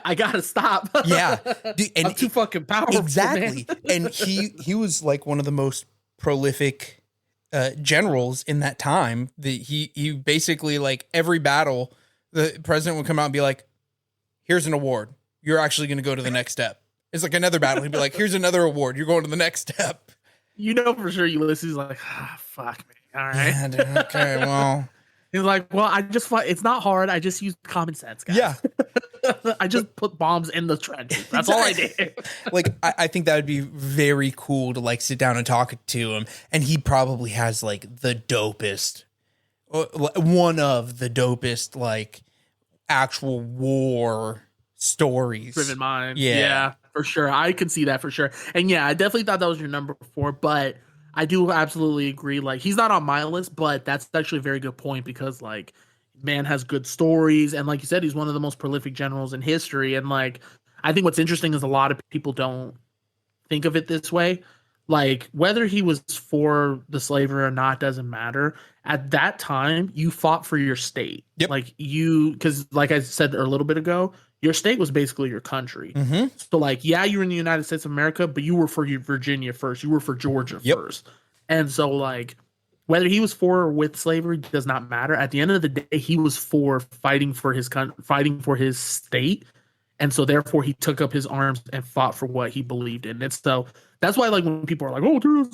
S1: I gotta stop.
S2: Yeah. Dude, and
S1: I'm too fucking powerful.
S2: Exactly.
S1: Man.
S2: And he was like one of the most prolific generals in that time. He basically like every battle, the president would come out and be like, here's an award. You're actually going to go to the next step. It's like another battle. He'd be like, here's another award. You're going to the next step.
S1: You know for sure Ulysses is like, fuck me. All right.
S2: Yeah, dude, okay, well.
S1: He's like, well, I just fight. It's not hard. I just use common sense, guys.
S2: Yeah.
S1: I just put bombs in the trenches. That's all I did.
S2: Like, I think that would be very cool to like sit down and talk to him. And he probably has like the dopest, one of the dopest, like actual war stories.
S1: Driven mind.
S2: Yeah,
S1: for sure. I can see that for sure. And yeah, I definitely thought that was your number 4, but I do absolutely agree. Like, he's not on my list, but that's actually a very good point because, like, man has good stories. And like you said, he's one of the most prolific generals in history. And, like, I think what's interesting is a lot of people don't think of it this way. Like, whether he was for the slavery or not doesn't matter. At that time, you fought for your state.
S2: Yep.
S1: Like, because like I said a little bit ago, your state was basically your country.
S2: Mm-hmm.
S1: So, like, yeah, you're in the United States of America, but you were for Virginia first. You were for Georgia first. And so, like, whether he was for or with slavery does not matter. At the end of the day, he was for fighting for his state. And so, therefore, he took up his arms and fought for what he believed in. And so that's why, like, when people are like, oh, dude,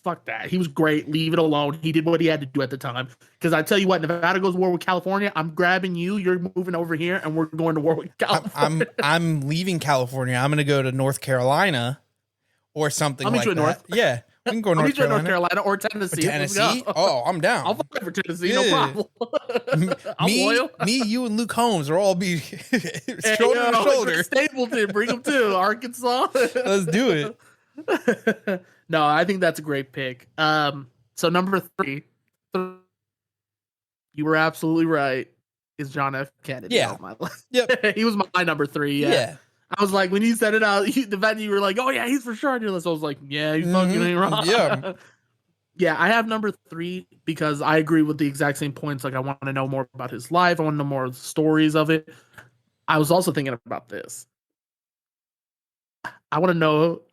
S1: fuck that. He was great. Leave it alone. He did what he had to do at the time. Because I tell you what, Nevada goes to war with California. I'm grabbing you. You're moving over here, and we're going to war with California.
S2: I'm leaving California. I'm going to go to North Carolina or something like that.
S1: North.
S2: Yeah. We can go North
S1: Carolina or Tennessee.
S2: Tennessee? Oh, I'm down.
S1: I'll fight for Tennessee, no problem. I'm loyal.
S2: Me, you, and Luke Holmes will all be shoulder to shoulder.
S1: Stapleton, bring them too. Arkansas.
S2: Let's do it.
S1: No, I think that's a great pick. So number 3, you were absolutely right, is John F. Kennedy.
S2: Yeah.
S1: On my list.
S2: Yep.
S1: He was my number 3. Yeah. I was like, when you said it out, the fact that you were like, oh yeah, he's for sure on your list. I was like, yeah, you fucking ain't wrong.
S2: Yeah.
S1: Yeah, I have number 3 because I agree with the exact same points. Like, I want to know more about his life. I want to know more of the stories of it. I was also thinking about this. I want to know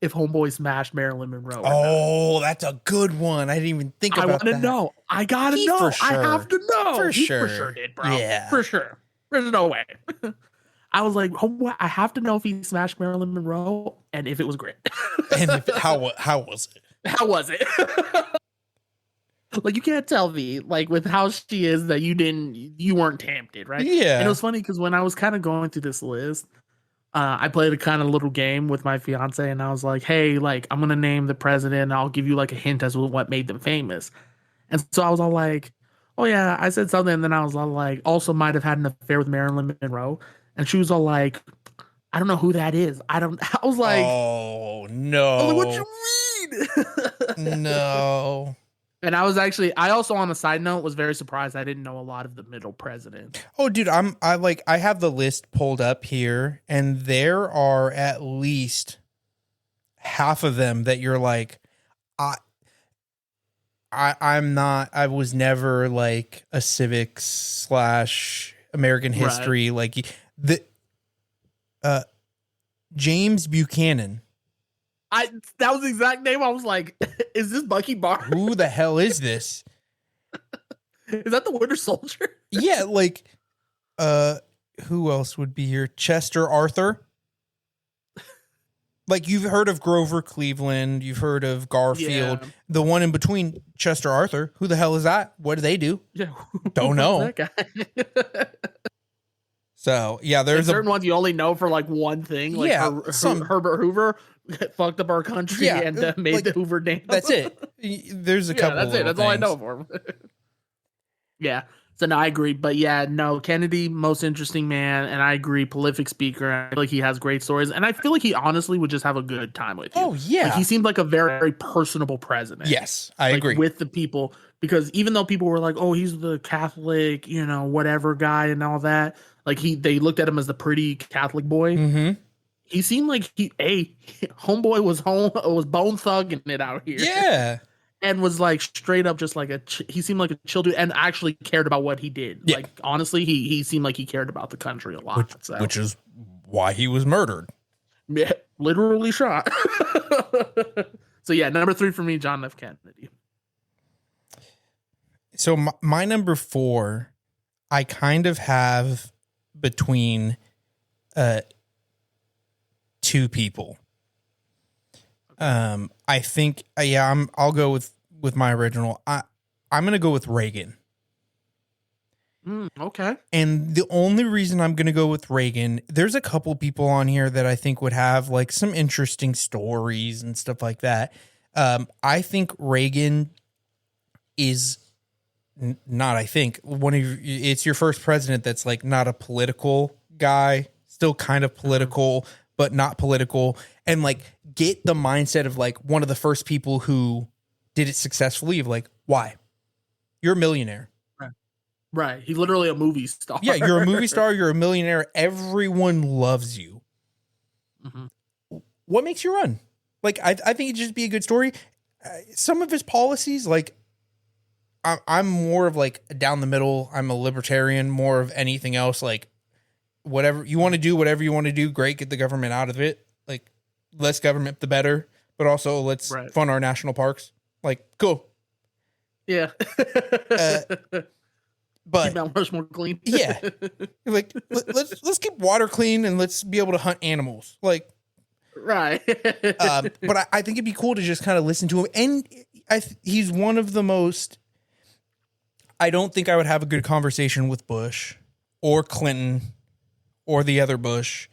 S1: if Homeboy smashed Marilyn Monroe.
S2: Oh, that's a good one. I didn't even think about that.
S1: I want to know. I gotta know.
S2: For sure.
S1: I have to know.
S2: For
S1: He
S2: sure.
S1: for sure did, bro.
S2: Yeah.
S1: For sure. There's no way. I was like, Homeboy, I have to know if he smashed Marilyn Monroe and if it was great.
S2: And how was it?
S1: How was it? Like you can't tell me like with how she is that you weren't tempted, right? And it
S2: Yeah.
S1: was funny because when I was kind of going through this list, I played a kind of little game with my fiance, and I was like, "Hey, like I'm gonna name the president. And I'll give you like a hint as to what made them famous." And so I was all like, "Oh yeah," I said something, and then I was all like, "Also might have had an affair with Marilyn Monroe," and she was all like, "I don't know who that is. I don't."
S2: Oh
S1: I was like, "What
S2: no.
S1: you mean?"
S2: No.
S1: And I also on a side note was very surprised I didn't know a lot of the middle presidents.
S2: Oh, dude, I have the list pulled up here, and there are at least half of them that you're like, I, I was never like a civics slash American
S1: Right.
S2: history like the James Buchanan.
S1: That was the exact name. I was like, "Is this Bucky Barnes?
S2: Who the hell is this?
S1: Is that the Winter Soldier?"
S2: Yeah, like, who else would be here? Chester Arthur. Like you've heard of Grover Cleveland, you've heard of Garfield.
S1: Yeah.
S2: The one in between, Chester Arthur. Who the hell is that? What do they do?
S1: Yeah,
S2: Don't know.
S1: that guy.
S2: So yeah,
S1: There's
S2: there's a
S1: certain ones you only know for like one thing. Like
S2: Yeah,
S1: Herbert Hoover fucked up our country
S2: Yeah,
S1: and made
S2: like,
S1: the Hoover Dam.
S2: that's it. There's a
S1: Yeah,
S2: couple.
S1: that's it.
S2: little
S1: That's all I
S2: things.
S1: know for him. Yeah. So no, I agree. But yeah, no, Kennedy, most interesting man, and I agree, prolific speaker. I feel like he has great stories, and I feel like he honestly would just have a good time with you.
S2: Oh yeah.
S1: Like he seemed like a very personable president.
S2: Yes, I
S1: Like,
S2: agree.
S1: with the people, because even though people were like, "Oh, he's the Catholic, whatever guy," and all that, like they looked at him as the pretty Catholic boy.
S2: Mm-hmm.
S1: He seemed like homeboy was bone thugging it out here.
S2: Yeah.
S1: And was like straight up just like he seemed like a chill dude and actually cared about what he did.
S2: Yeah.
S1: Like honestly, he seemed like he cared about the country a lot.
S2: Which is why he was murdered.
S1: Yeah, literally shot. So yeah, number 3 for me, John F. Kennedy.
S2: So my number 4, I kind of have between two people. I think I'll go with my original. I'm gonna go with Reagan.
S1: Okay.
S2: And the only reason I'm gonna go with Reagan, there's a couple people on here that I think would have like some interesting stories and stuff like that. I think Reagan is not. I think it's your first president that's like not a political guy, still kind of political, but not political, and like get the mindset of like one of the first people who did it successfully. Of like, why? You're a millionaire.
S1: Right. He's literally a movie star.
S2: Yeah, you're a movie star. You're a millionaire. Everyone loves you.
S1: Mm-hmm.
S2: What makes you run? Like, I think it'd just be a good story. Some of his policies, like, I'm more of like down the middle. I'm a libertarian more of anything else. Like, whatever you want to do, whatever you want to do, great. Get the government out of it. Like, less government, the better. But also, let's fund our national parks. Like, cool.
S1: Yeah.
S2: But
S1: keep Mount Rushmore clean.
S2: Yeah, like let's keep water clean and let's be able to hunt animals. Like,
S1: right.
S2: But I think it'd be cool to just kind of listen to him. And he's one of the most. I don't think I would have a good conversation with Bush or Clinton or the other Bush.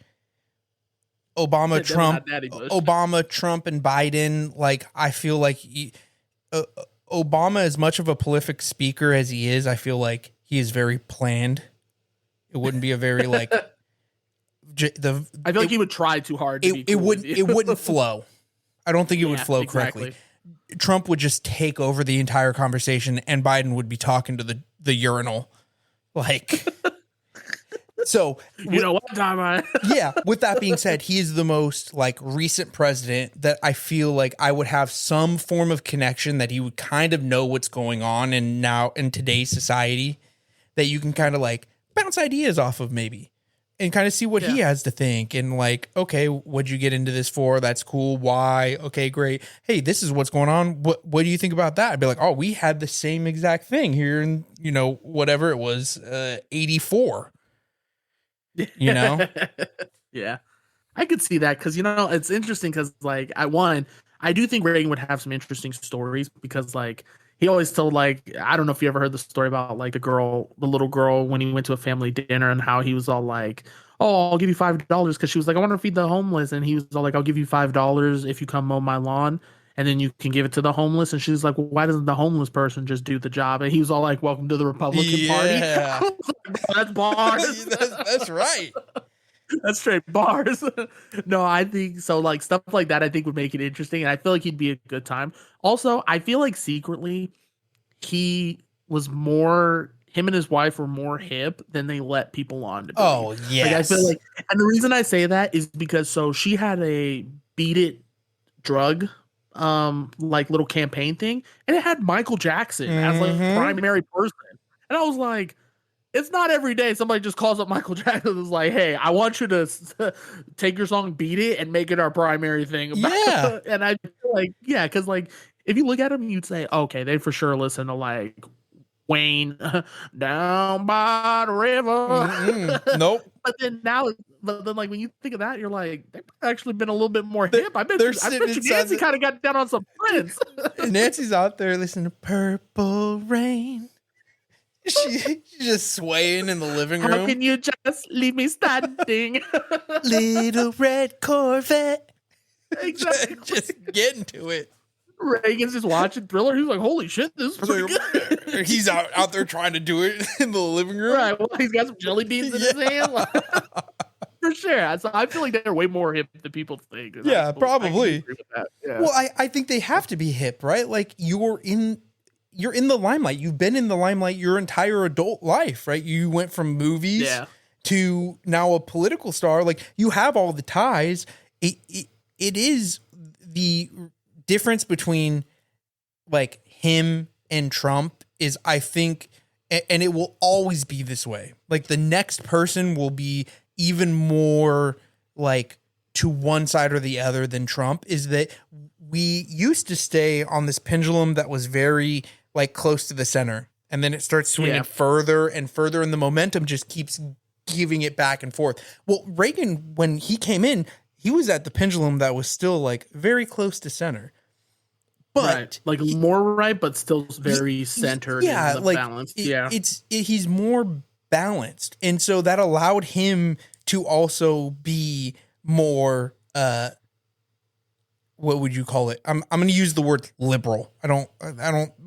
S2: Obama, Trump, Obama, Trump, and Biden. Like, I feel like Obama, as much of a prolific speaker as he is, I feel like he is very planned. It wouldn't be a very like. I feel
S1: like he would try too hard.
S2: It wouldn't flow. I don't think it would flow correctly. Trump would just take over the entire conversation, and Biden would be talking to the urinal, like. So
S1: you know what time
S2: yeah. With that being said, he is the most like recent president that I feel like I would have some form of connection that he would kind of know what's going on and now in today's society that you can kind of like bounce ideas off of maybe and kind of see what he has to think and like, okay, what'd you get into this for? That's cool. Why? Okay, great. Hey, this is what's going on. What do you think about that? I'd be like, oh, we had the same exact thing here in, whatever it was, 84.
S1: Yeah, I could see that because it's interesting because like I do think Reagan would have some interesting stories because like he always told like I don't know if you ever heard the story about like the little girl when he went to a family dinner and how he was all like, "Oh, I'll give you $5," because she was like, "I want to feed the homeless," and he was all like, "I'll give you $5 if you come mow my lawn." And then you can give it to the homeless. And she's like, well, why doesn't the homeless person just do the job? And he was all like, welcome to the Republican Party.
S2: Yeah.
S1: That's bars.
S2: That's right.
S1: That's straight bars. No, I think so. Like stuff like that, I think would make it interesting. And I feel like he'd be a good time. Also, I feel like secretly he was more, him and his wife were more hip than they let people on to be.
S2: Oh, yes.
S1: Like, I feel like, and the reason I say that is because so she had a beat it drug like little campaign thing, and it had Michael Jackson as like the primary person. And I was like, it's not every day somebody just calls up Michael Jackson and is like, hey, I want you to take your song Beat It and make it our primary thing.
S2: Yeah.
S1: And I feel like, yeah, because like if you look at them, you'd say, okay, they for sure listen to like Wayne down by the river.
S2: Nope.
S1: But then like when you think of that, you're like, they've actually been a little bit more hip. I bet you Nancy kind of got down on some Prince.
S2: Nancy's out there listening to Purple Rain. She's just swaying in the living room.
S1: How can you just leave me standing?
S2: Little red Corvette.
S1: Exactly.
S2: Just get into it.
S1: Reagan's just watching Thriller. He's like, holy shit, this is pretty good.
S2: He's out there trying to do it in the living room.
S1: Right. Well, he's got some jelly beans in his hand. For sure. So I feel like they're way more hip than people think.
S2: Yeah, probably.
S1: Yeah.
S2: Well, I think they have to be hip, right? Like you're in the limelight. You've been in the limelight your entire adult life, right? You went from movies to now a political star. Like you have all the ties. It is the difference between like him and Trump is, I think, and it will always be this way. Like the next person will be even more like to one side or the other than Trump, is that we used to stay on this pendulum that was very like close to the center. And then it starts swinging further and further, and the momentum just keeps giving it back and forth. Well, Reagan, when he came in, he was at the pendulum that was still like very close to center. But
S1: like more right, but still very centered.
S2: Yeah, like
S1: balanced.
S2: He's more balanced, and so that allowed him to also be more. What would you call it? I'm going to use the word liberal. I don't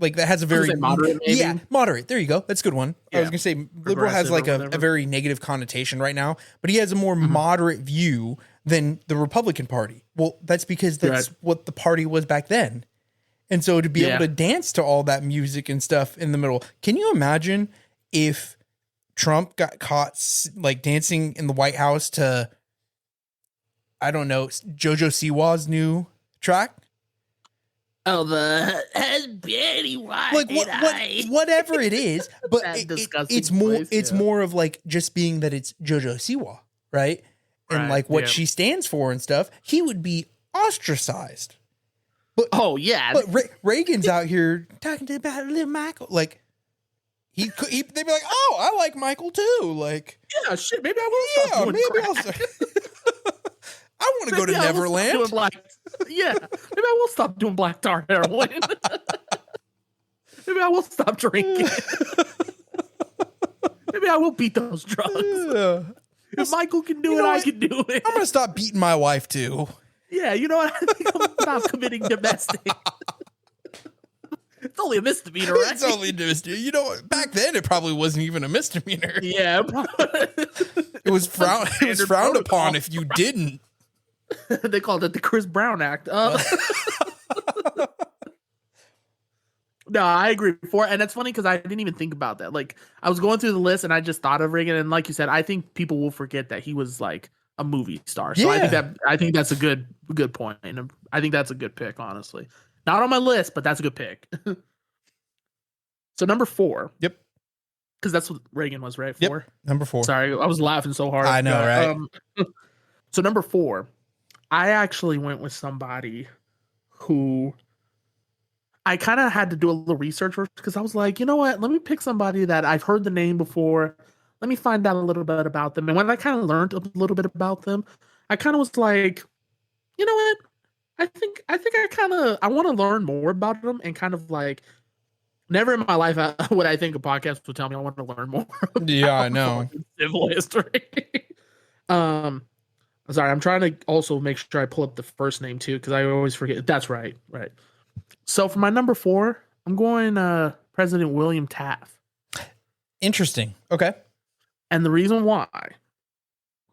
S2: like that has a very
S1: moderate. Maybe?
S2: Yeah, moderate. There you go. That's a good one.
S1: Yeah.
S2: I was going to say liberal has like a very negative connotation right now, but he has a more moderate view than the Republican Party. Well, that's because that's what the party was back then. And so to be able to dance to all that music and stuff in the middle, can you imagine if Trump got caught like dancing in the White House to, I don't know, JoJo Siwa's new track?
S1: Oh, the beauty white.
S2: Like whatever it is, but it's more of like just being that it's JoJo Siwa, right? And like what she stands for and stuff. He would be ostracized. But, but Reagan's out here talking about little Michael. Like they'd be like, "Oh, I like Michael too." Like,
S1: yeah, shit. Maybe I will stop doing crack.
S2: I want to go to Neverland.
S1: Maybe I will stop doing black tar heroin. Maybe I will stop drinking. Maybe I will beat those drugs. Yeah. If Michael can do it, I can do it.
S2: I'm gonna stop beating my wife too.
S1: Yeah, you know what? I think I'm not committing domestic. It's only a misdemeanor, right?
S2: It's only a misdemeanor. You know what? Back then, it probably wasn't even a misdemeanor.
S1: Yeah,
S2: it was frowned upon if you didn't.
S1: They called it the Chris Brown Act. No, I agree before, and it's funny because I didn't even think about that. Like, I was going through the list, and I just thought of Reagan, and like you said, I think people will forget that he was like a movie star. So I think that's a good point, and I think that's a good pick, honestly. Not on my list, but that's a good pick. So number 4.
S2: Yep.
S1: Because that's what Reagan was, right? 4.
S2: Yep. Number 4.
S1: Sorry, I was laughing so hard.
S2: I know, right?
S1: So number 4, I actually went with somebody who I kind of had to do a little research first because I was like, you know what? Let me pick somebody that I've heard the name before. Let me find out a little bit about them. And when I kind of learned a little bit about them, I kind of was like, you know what? I think I want to learn more about them and kind of like Never in my life would I think a podcast would tell me I want to learn more
S2: Yeah, I
S1: about
S2: know.
S1: fucking civil history. um, sorry, I'm trying to also make sure I pull up the first name too because I always forget. That's right, right. So for my number 4, I'm going President William Taft,
S2: Interesting. Okay.
S1: and the reason why,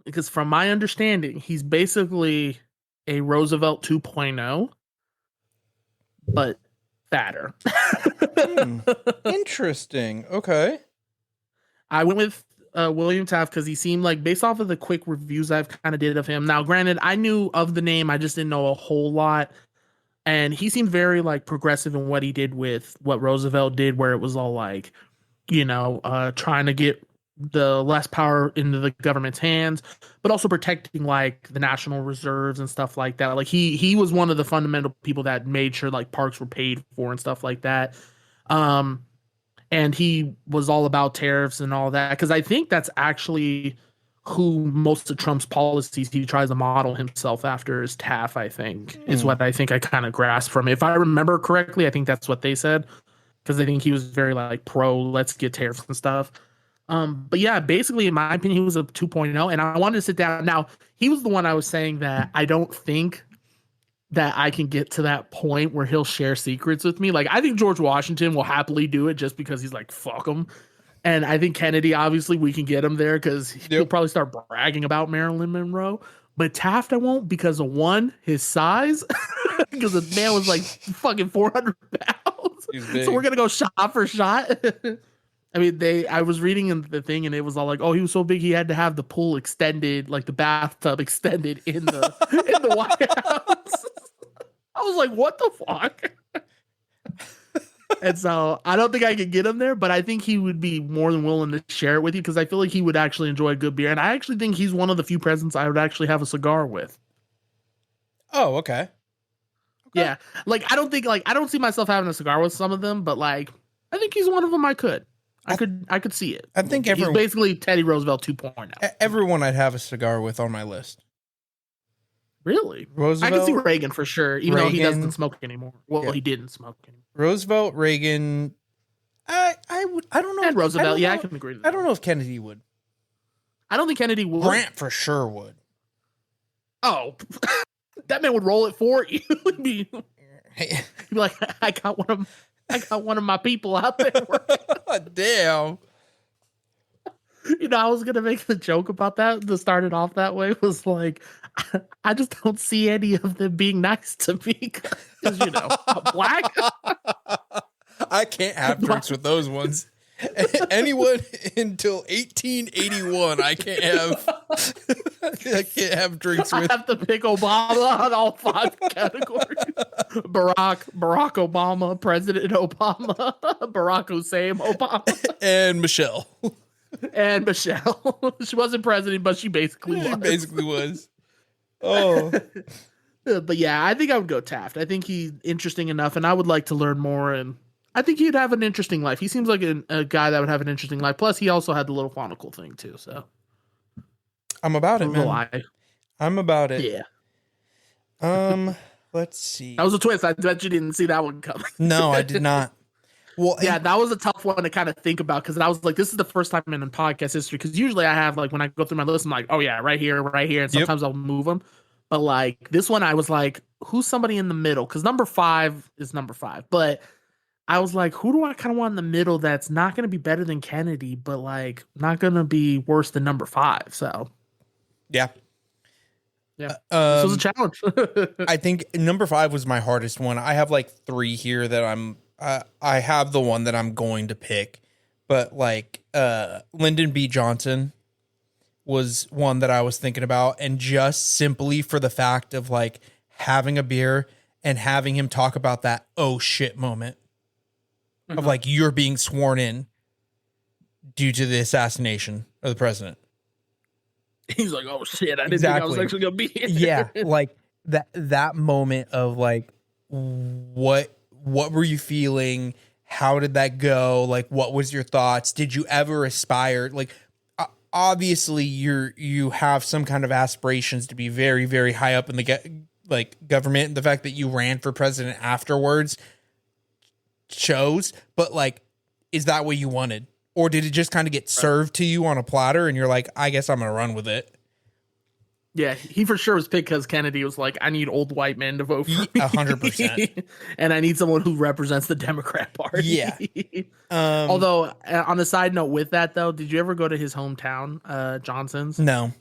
S1: because from my understanding, he's basically a Roosevelt 2.0, but fatter.
S2: Interesting. Okay.
S1: I went with William Taft because he seemed like, based off of the quick reviews I've kind of did of him. Now, granted, I knew of the name, I just didn't know a whole lot. And he seemed very like progressive in what he did with what Roosevelt did, where it was all like, trying to get the less power into the government's hands, but also protecting like the national reserves and stuff like that. Like he was one of the fundamental people that made sure like parks were paid for and stuff like that. Um, and he was all about tariffs and all that because I think that's actually who most of Trump's policies he tries to model himself after is Taft. I think is what I think I kind of grasped from it. If I remember correctly, I think that's what they said because I think he was very like pro let's get tariffs and stuff. But yeah, basically in my opinion, he was a 2.0, and I wanted to sit down. Now he was the one I was saying that I don't think that I can get to that point where he'll share secrets with me. Like I think George Washington will happily do it just because he's like, fuck him. And I think Kennedy, obviously, we can get him there because he'll probably start bragging about Marilyn Monroe. But Taft, I won't because of one, his size, because the man was like fucking 400 pounds. So we're gonna go shot for shot. I mean, I was reading in the thing and it was all like, oh, he was so big he had to have the pool extended, like the bathtub extended in the White House. I was like, what the fuck? And so I don't think I could get him there, but I think he would be more than willing to share it with you because I feel like he would actually enjoy a good beer. And I actually think he's one of the few presidents I would actually have a cigar with.
S2: Oh, okay.
S1: Yeah. Like I don't see myself having a cigar with some of them, but like I think he's one of them I could see it.
S2: I think
S1: he's basically Teddy Roosevelt 2.0.
S2: Everyone I'd have a cigar with on my list.
S1: Really?
S2: Roosevelt,
S1: I can see Reagan for sure, even though he
S2: Reagan,
S1: doesn't smoke anymore. Well, yeah. He didn't smoke anymore.
S2: Roosevelt, Reagan. I don't know.
S1: And Roosevelt, I can agree with that.
S2: I don't know if Kennedy would.
S1: I don't think Kennedy would.
S2: Grant for sure would.
S1: Oh, that man would roll it for you. He'd be like, I got one of my people out there.
S2: Damn.
S1: I was gonna make a joke about that to start it off that way. Was like, I just don't see any of them being nice to me because I'm black.
S2: I can't have drinks with those ones. Anyone until 1881, I can't have drinks with.
S1: I have to pick Obama on all 5 categories. Barack Obama, President Obama, Barack Hussein Obama,
S2: and Michelle.
S1: And Michelle. She wasn't president, but she basically was.
S2: She basically was. Oh.
S1: But yeah, I think I would go Taft. I think he's interesting enough, and I would like to learn more, and I think he'd have an interesting life. He seems like a guy that would have an interesting life. Plus, he also had the little phonical thing, too, so.
S2: I'm about it, man. I'm about it.
S1: Yeah.
S2: Let's see.
S1: That was a twist. I bet you didn't see that one coming.
S2: No, I did not. Well,
S1: yeah, that was a tough one to kind of think about because I was like, this is the first time in podcast history. Because usually I have like when I go through my list, I'm like, oh yeah, right here, and sometimes I'll move them. But like this one, I was like, who's somebody in the middle? Because number 5 is number 5. But I was like, who do I kind of want in the middle that's not going to be better than Kennedy, but like not going to be worse than number 5? So
S2: yeah.
S1: This was a challenge.
S2: I think number 5 was my hardest one. I have like 3 here that I have the one that I'm going to pick, but like Lyndon B. Johnson was one that I was thinking about, and just simply for the fact of like having a beer and having him talk about that oh shit moment of like you're being sworn in due to the assassination of the president.
S1: He's like, oh shit, I didn't think I was actually gonna be here.
S2: Yeah, like that moment of like what were you feeling? How did that go? Like, what was your thoughts? Did you ever aspire? Like, obviously, you have some kind of aspirations to be very, very high up in the government. And the fact that you ran for president afterwards chose, but like, is that what you wanted? Or did it just kind of get served to you on a platter and you're like, I guess I'm going to run with it?
S1: Yeah, he for sure was picked because Kennedy was like, I need old white men to vote for me.
S2: 100%.
S1: And I need someone who represents the Democrat Party.
S2: Yeah.
S1: Although, on the side note with that, though, did you ever go to his hometown, Johnson's?
S2: No.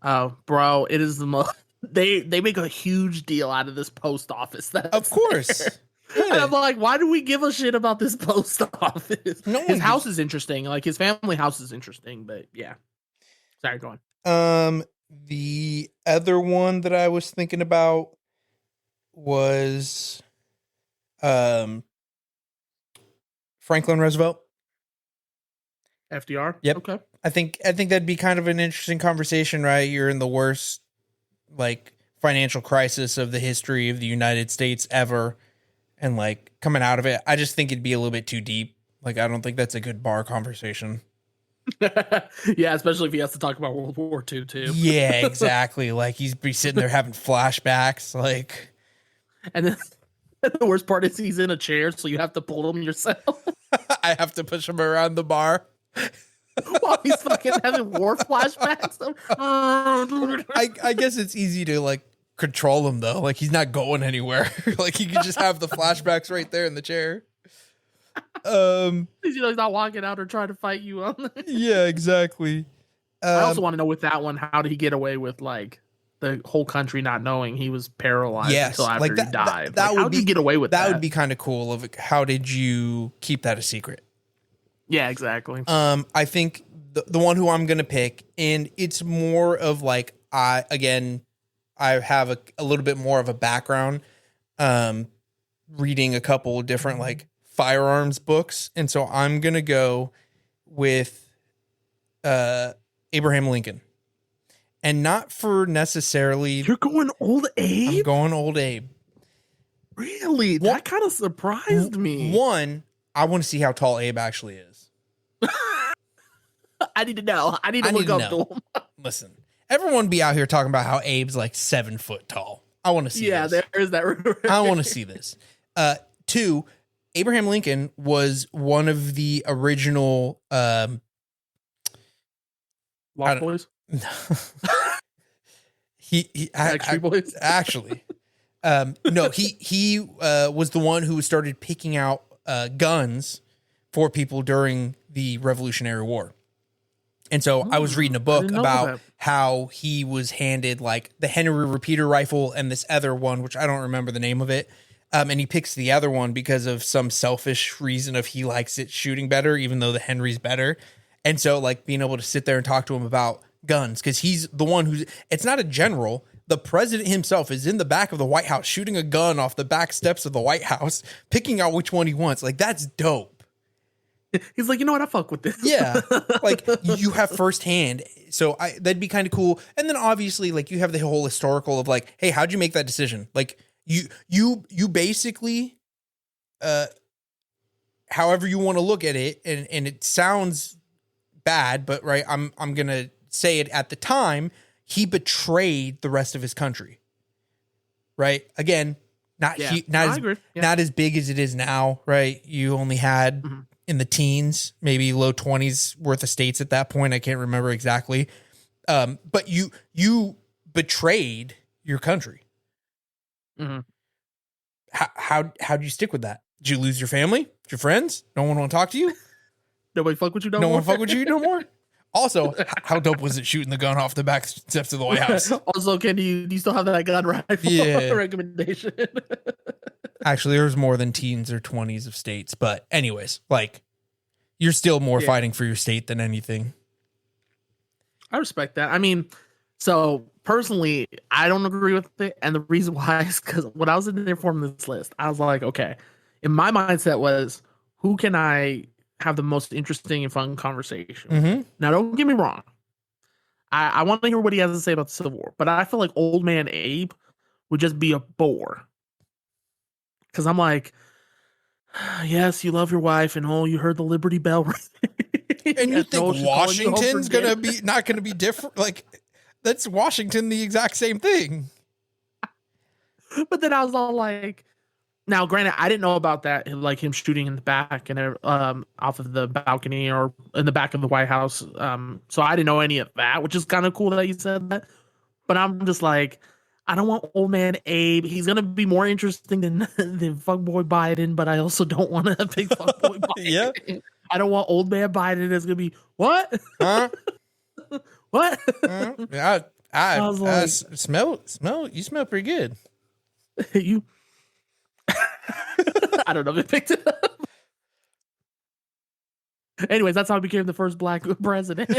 S1: Oh, bro, it is the most... They make a huge deal out of this post office.
S2: Of course.
S1: Yeah. And I'm like, why do we give a shit about this post office?
S2: No,
S1: his house is interesting. Like, his family house is interesting, but yeah. Sorry, go
S2: on. The other one that I was thinking about was Franklin Roosevelt.
S1: FDR?
S2: Yep.
S1: Okay.
S2: I think that'd be kind of an interesting conversation, right? You're in the worst like financial crisis of the history of the United States ever, and like coming out of it, I just think it'd be a little bit too deep. Like, I don't think that's a good bar conversation.
S1: Yeah, especially if he has to talk about World War II too.
S2: Yeah, exactly. Like, he's be sitting there having flashbacks, like,
S1: and then the worst part is he's in a chair, so you have to pull him yourself.
S2: I have to push him around the bar
S1: while he's fucking having war flashbacks.
S2: I guess it's easy to like control him though. Like, he's not going anywhere. Like, he could just have the flashbacks right there in the chair.
S1: He's not walking out or trying to fight you on.
S2: Yeah, exactly.
S1: I also want to know with that one, how did he get away with like the whole country not knowing he was paralyzed until after
S2: like that,
S1: he died?
S2: That
S1: like,
S2: would
S1: how did he get away with that?
S2: That would be kind of cool. Of how did you keep that a secret?
S1: Yeah, exactly.
S2: I think the one who I'm gonna pick, and it's more of like I have a little bit more of a background, reading a couple of different like firearms books, and so I'm gonna go with Abraham Lincoln, and not for necessarily.
S1: You're going old Abe?
S2: I'm going old Abe.
S1: Really? That kind of surprised me.
S2: One, I want to see how tall Abe actually is.
S1: I need to know. I need to look up to him.
S2: Listen, everyone be out here talking about how Abe's like 7 foot tall. I want to see.
S1: Yeah,
S2: this.
S1: there is that rumor.
S2: I want to see this. Two, Abraham Lincoln was one of the original
S1: Lost Boys? Boys?
S2: Actually. No, he was the one who started picking out guns for people during the Revolutionary War. And so I was reading a book about how he was handed like the Henry repeater rifle and this other one, which I don't remember the name of it. And he picks the other one because of some selfish reason of he likes it shooting better, even though the Henry's better. And so like being able to sit there and talk to him about guns, because he's the one who's, it's not a general. The president himself is in the back of the White House shooting a gun off the back steps of the White House, picking out which one he wants. Like, that's dope.
S1: He's like, you know what? I fuck with this.
S2: Yeah. Like, you have firsthand. So that'd be kind of cool. And then obviously, like, you have the whole historical of like, hey, how'd you make that decision? Like, you basically, however you want to look at it, and it sounds bad, but right, I'm gonna say it at the time, he betrayed the rest of his country. Right? Again, not as big as it is now, right? You only had in the teens, maybe low 20s worth of states at that point. I can't remember exactly. But you betrayed your country.
S1: Mm-hmm.
S2: How'd you stick with that? Did you lose your family? Your friends? No one want to talk to you?
S1: Nobody fuck with you no more?
S2: No one fuck with you no more? Also, how dope was it shooting the gun off the back steps of the White House?
S1: Also, do you still have that gun rifle recommendation?
S2: Actually, there's more than teens or 20s of states. But anyways, like, you're still more fighting for your state than anything.
S1: I respect that. I mean, so personally, I don't agree with it. And the reason why is because when I was in there forming this list, I was like, okay, in my mindset was, who can I have the most interesting and fun conversation?
S2: Mm-hmm.
S1: Now, don't get me wrong. I want to hear what he has to say about the Civil War, but I feel like old man Abe would just be a bore. Because I'm like, yes, you love your wife, and you heard the Liberty Bell.
S2: And you think Washington's not gonna be different? Like, that's Washington, the exact same thing.
S1: But then I was all like, Now, granted, I didn't know about that, like him shooting in the back and off of the balcony or in the back of the White House. So I didn't know any of that, which is kind of cool that you said that. But I'm just like, I don't want old man Abe. He's gonna be more interesting than fuckboy Biden, but I also don't want to pick fuckboy Biden.
S2: Yeah.
S1: I don't want old man Biden. That's gonna be what?
S2: Huh?
S1: What?
S2: I
S1: was like-
S2: smell. You smell pretty good.
S1: You. I don't know if it picked it up. Anyways, that's how I became the first black president.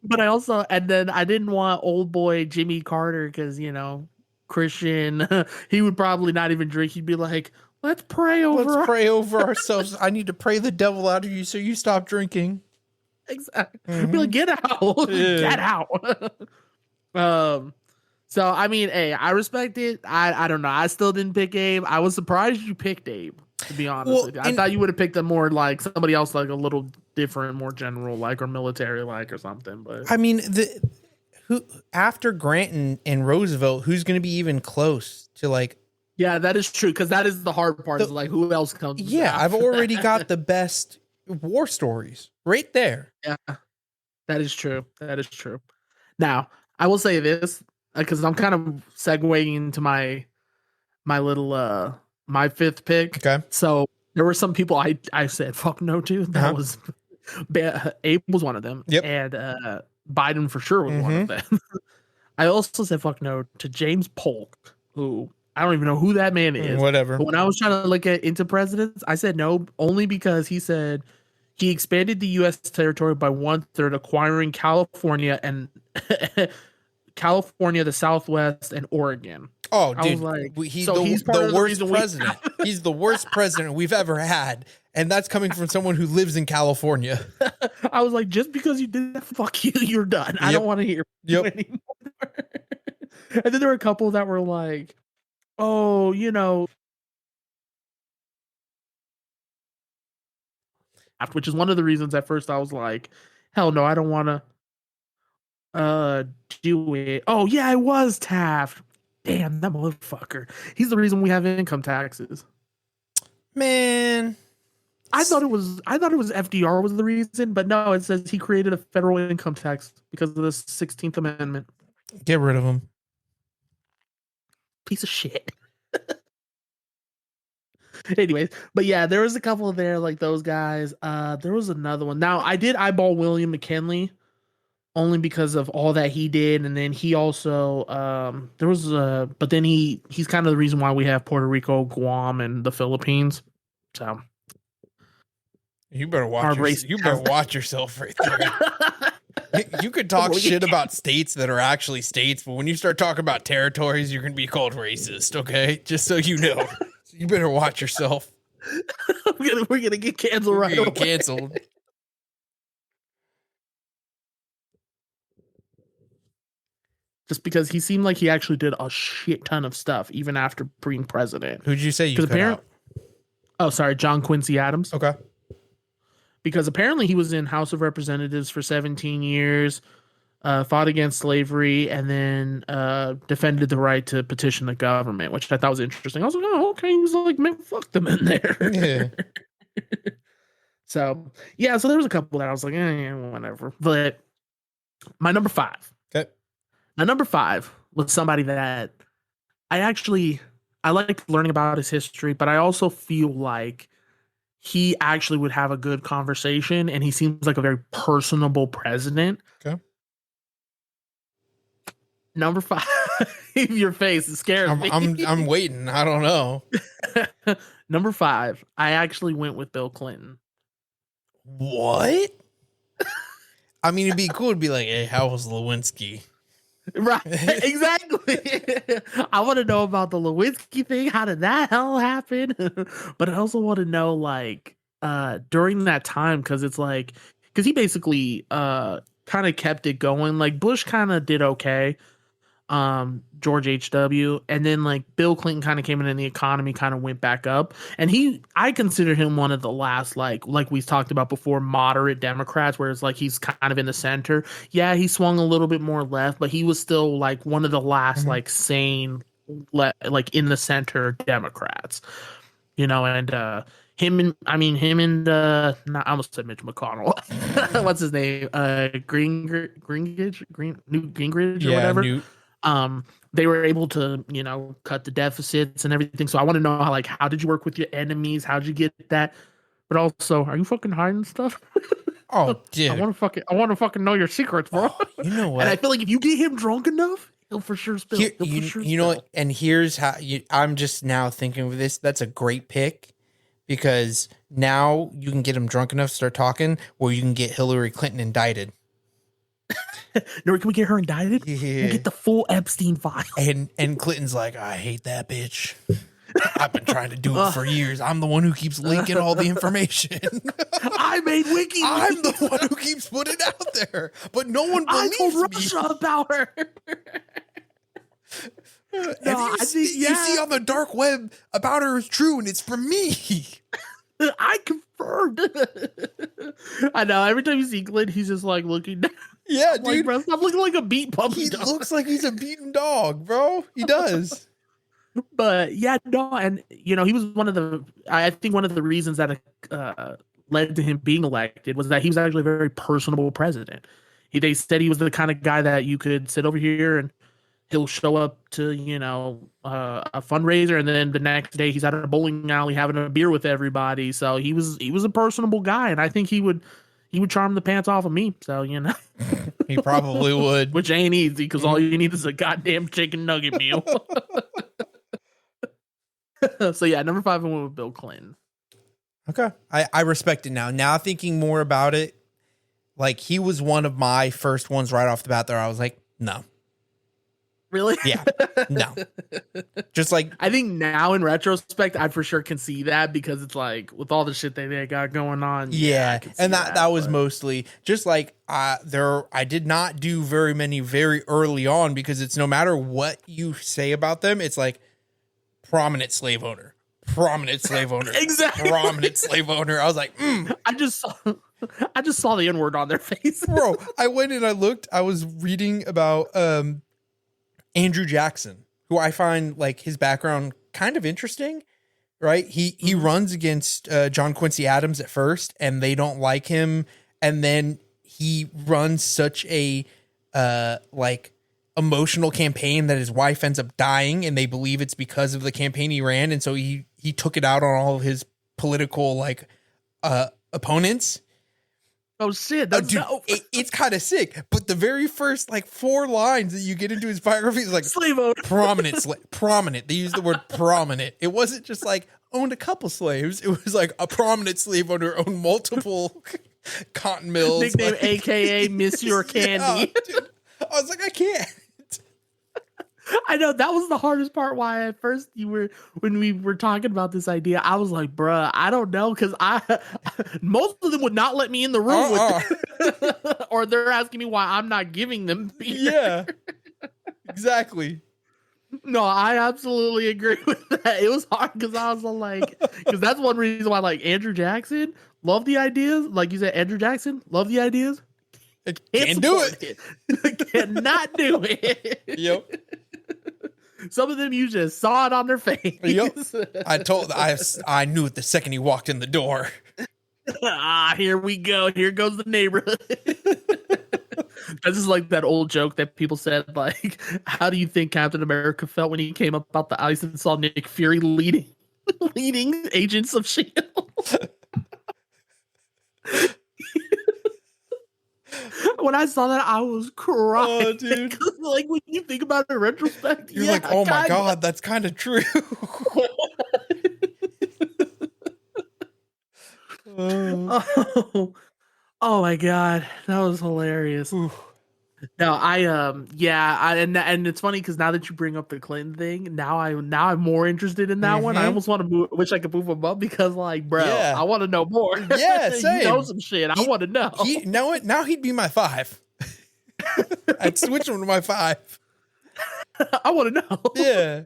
S1: But and then I didn't want old boy Jimmy Carter because, Christian, he would probably not even drink. He'd be like, let's pray over
S2: ourselves. I need to pray the devil out of you so you stop drinking.
S1: Exactly. Be like, get out.
S2: Yeah.
S1: Get out. So, I mean, hey, I respect it. I don't know. I still didn't pick Abe. I was surprised you picked Abe, to be honest with you. I thought you would have picked a more like somebody else, like a little different, more general, like, or military, like, or something. But
S2: I mean, who after Grant and Roosevelt, who's going to be even close to like?
S1: Yeah, that is true, because that is the hard part. Is like, who else comes?
S2: Yeah,
S1: after?
S2: I've already got the best war stories right there.
S1: Yeah, that is true. That is true. Now, I will say this, because I'm kind of segueing into my little my fifth pick.
S2: Okay.
S1: So there were some people I said fuck no to. That was Abe was one of them.
S2: Yep.
S1: And Biden for sure was one of them. I also said fuck no to James Polk, who I don't even know who that man is.
S2: Whatever.
S1: But when I was trying to look into presidents, I said no only because he said he expanded the U.S. territory by 1/3, acquiring California and California, the Southwest, and Oregon.
S2: Oh,
S1: I
S2: dude,
S1: was like,
S2: he's
S1: so he's part of
S2: the
S1: the
S2: worst
S1: reason
S2: president. He's the worst president we've ever had, and that's coming from someone who lives in California.
S1: I was like, just because you did that, fuck you, you're done. I
S2: Yep.
S1: don't want to hear you anymore. And then there were a couple that were like, oh, which is one of the reasons at first I was like, hell no, I don't want to do it. Oh yeah, I was Taft. Damn, that motherfucker. He's the reason we have income taxes.
S2: Man,
S1: I thought it was FDR was the reason, but no, it says he created a federal income tax because of the 16th Amendment.
S2: get rid of him.
S1: Piece of shit. Anyways, but yeah, there was a couple there, like those guys. There was another one. Now, I did eyeball William McKinley only because of all that he did, and then he also but then he's kind of the reason why we have Puerto Rico, Guam, and the Philippines. So
S2: You better watch yourself right there. You could talk shit about states that are actually states, but when you start talking about territories, you're going to be called racist, okay? Just so you know. So you better watch yourself.
S1: we're gonna get canceled right away.
S2: Canceled.
S1: Just because he seemed like he actually did a shit ton of stuff even after being president.
S2: Who'd you say you cut out?
S1: Oh, sorry, John Quincy Adams.
S2: Okay.
S1: Because apparently he was in House of Representatives for 17 years, fought against slavery, and then defended the right to petition the government, which I thought was interesting. I was like, oh, okay. He was like, man, fuck them in there.
S2: Yeah.
S1: So, yeah, so there was a couple that I was like, whatever. But my number 5.
S2: Okay.
S1: My number 5 was somebody that I liked learning about his history, but I also feel like he actually would have a good conversation, and he seems like a very personable president.
S2: Okay.
S1: Number 5, your face is scaring me.
S2: I'm waiting. I don't know.
S1: Number 5, I actually went with Bill Clinton.
S2: What? I mean, it'd be cool to be like, hey, how was Lewinsky?
S1: Right, exactly. I want to know about the Lewinsky thing. How did that hell happen? But I also want to know, like, during that time, because he basically kind of kept it going. Like, Bush kind of did okay. George H.W. And then like Bill Clinton kind of came in and the economy kind of went back up. And I consider him one of the last, like we talked about before, moderate Democrats, where it's like he's kind of in the center. Yeah, he swung a little bit more left, but he was still like one of the last like sane like in the center Democrats, and him and I almost said Mitch McConnell. What's his name? Newt Gingrich or
S2: Yeah,
S1: whatever.
S2: Newt.
S1: They were able to, cut the deficits and everything. So I want to know how did you work with your enemies? How'd you get that? But also, are you fucking hiding stuff?
S2: Oh, dude.
S1: I want to fucking know your secrets, bro.
S2: Oh, you know what?
S1: And I feel like if you get him drunk enough, he'll for sure spill.
S2: You know what? And here's how I'm just now thinking of this. That's a great pick because now you can get him drunk enough to start talking, or you can get Hillary Clinton indicted.
S1: No, can we get her indicted?
S2: Yeah.
S1: We'll get the full Epstein file.
S2: And Clinton's like, I hate that bitch. I've been trying to do it for years. I'm the one who keeps leaking all the information.
S1: I made WikiLeaks.
S2: I'm the one who keeps putting it out there, but no one believes
S1: I told
S2: me.
S1: Russia about her.
S2: You see on the dark web about her is true, and it's from me.
S1: I confirmed. I know. Every time you see Glenn, he's just like looking down.
S2: Yeah,
S1: I'm like,
S2: dude.
S1: bro, stop looking like a beat puppy.
S2: He
S1: dog.
S2: looks like he's a beaten dog, bro. He does.
S1: But yeah, no, and he was one of the. I think one of the reasons that led to him being elected was that he was actually a very personable president. They said he was the kind of guy that you could sit over here and he'll show up to a fundraiser, and then the next day he's at a bowling alley having a beer with everybody. So he was a personable guy, and I think he would charm the pants off of me. So
S2: He probably would,
S1: which ain't easy because all you need is a goddamn chicken nugget meal. So yeah, number 5 I went with Bill Clinton.
S2: Okay, I respect it now. Now thinking more about it, like he was one of my first ones right off the bat. There, I was like, no.
S1: Really?
S2: Yeah. No. Just like
S1: I think now in retrospect, I for sure can see that because it's like with all the shit they got going on.
S2: Yeah. And that was
S1: but
S2: mostly just like I did not do very many very early on because it's no matter what you say about them, it's like prominent slave owner.
S1: Exactly.
S2: Prominent slave owner. I was like,
S1: I just saw the N-word on their face.
S2: Bro, I went and I looked. I was reading about Andrew Jackson, who I find like his background kind of interesting, right? He runs against John Quincy Adams at first, and they don't like him, and then he runs such a like emotional campaign that his wife ends up dying, and they believe it's because of the campaign he ran, and so he took it out on all of his political like opponents.
S1: Oh shit, that's
S2: dude, it's kind of sick. But the very first like 4 lines that you get into his biography is like
S1: slave owner.
S2: Prominent. They use the word prominent. It wasn't just like owned a couple slaves. It was like a prominent slave owner owned multiple cotton mills.
S1: Nickname
S2: like,
S1: AKA Miss Your Candy.
S2: Yeah, dude. I was like, I can't.
S1: I know that was the hardest part. Why at first when we were talking about this idea, I was like, bruh, I don't know. Cause most of them would not let me in the room with or they're asking me why I'm not giving them beer.
S2: Yeah, exactly.
S1: No, I absolutely agree with that. It was hard because I was like, because that's one reason why like Andrew Jackson, love the ideas. Like you said, Andrew Jackson, love the ideas.
S2: Can't do it.
S1: Cannot do it.
S2: Yep.
S1: Some of them you just saw it on their face.
S2: Yep. I knew it the second he walked in the door.
S1: Here we go. Here goes the neighborhood. This is like that old joke that people said, like, how do you think Captain America felt when he came up out the ice and saw Nick Fury leading Agents of S.H.I.E.L.D.? When I saw that, I was crying.
S2: Oh, dude.
S1: Like, when you think about it in retrospect,
S2: You're like, oh my God, that's kind of true.
S1: Oh my God, that was hilarious.
S2: Oof.
S1: No, and it's funny because now that you bring up the Clinton thing, now I'm more interested in that one. I almost want to wish I could move him up because, like, bro,
S2: Yeah.
S1: I want to know more.
S2: Yeah, same.
S1: You know some shit. I want to know.
S2: Now he'd be my 5. I'd switch him to my 5.
S1: I want to know.
S2: Yeah.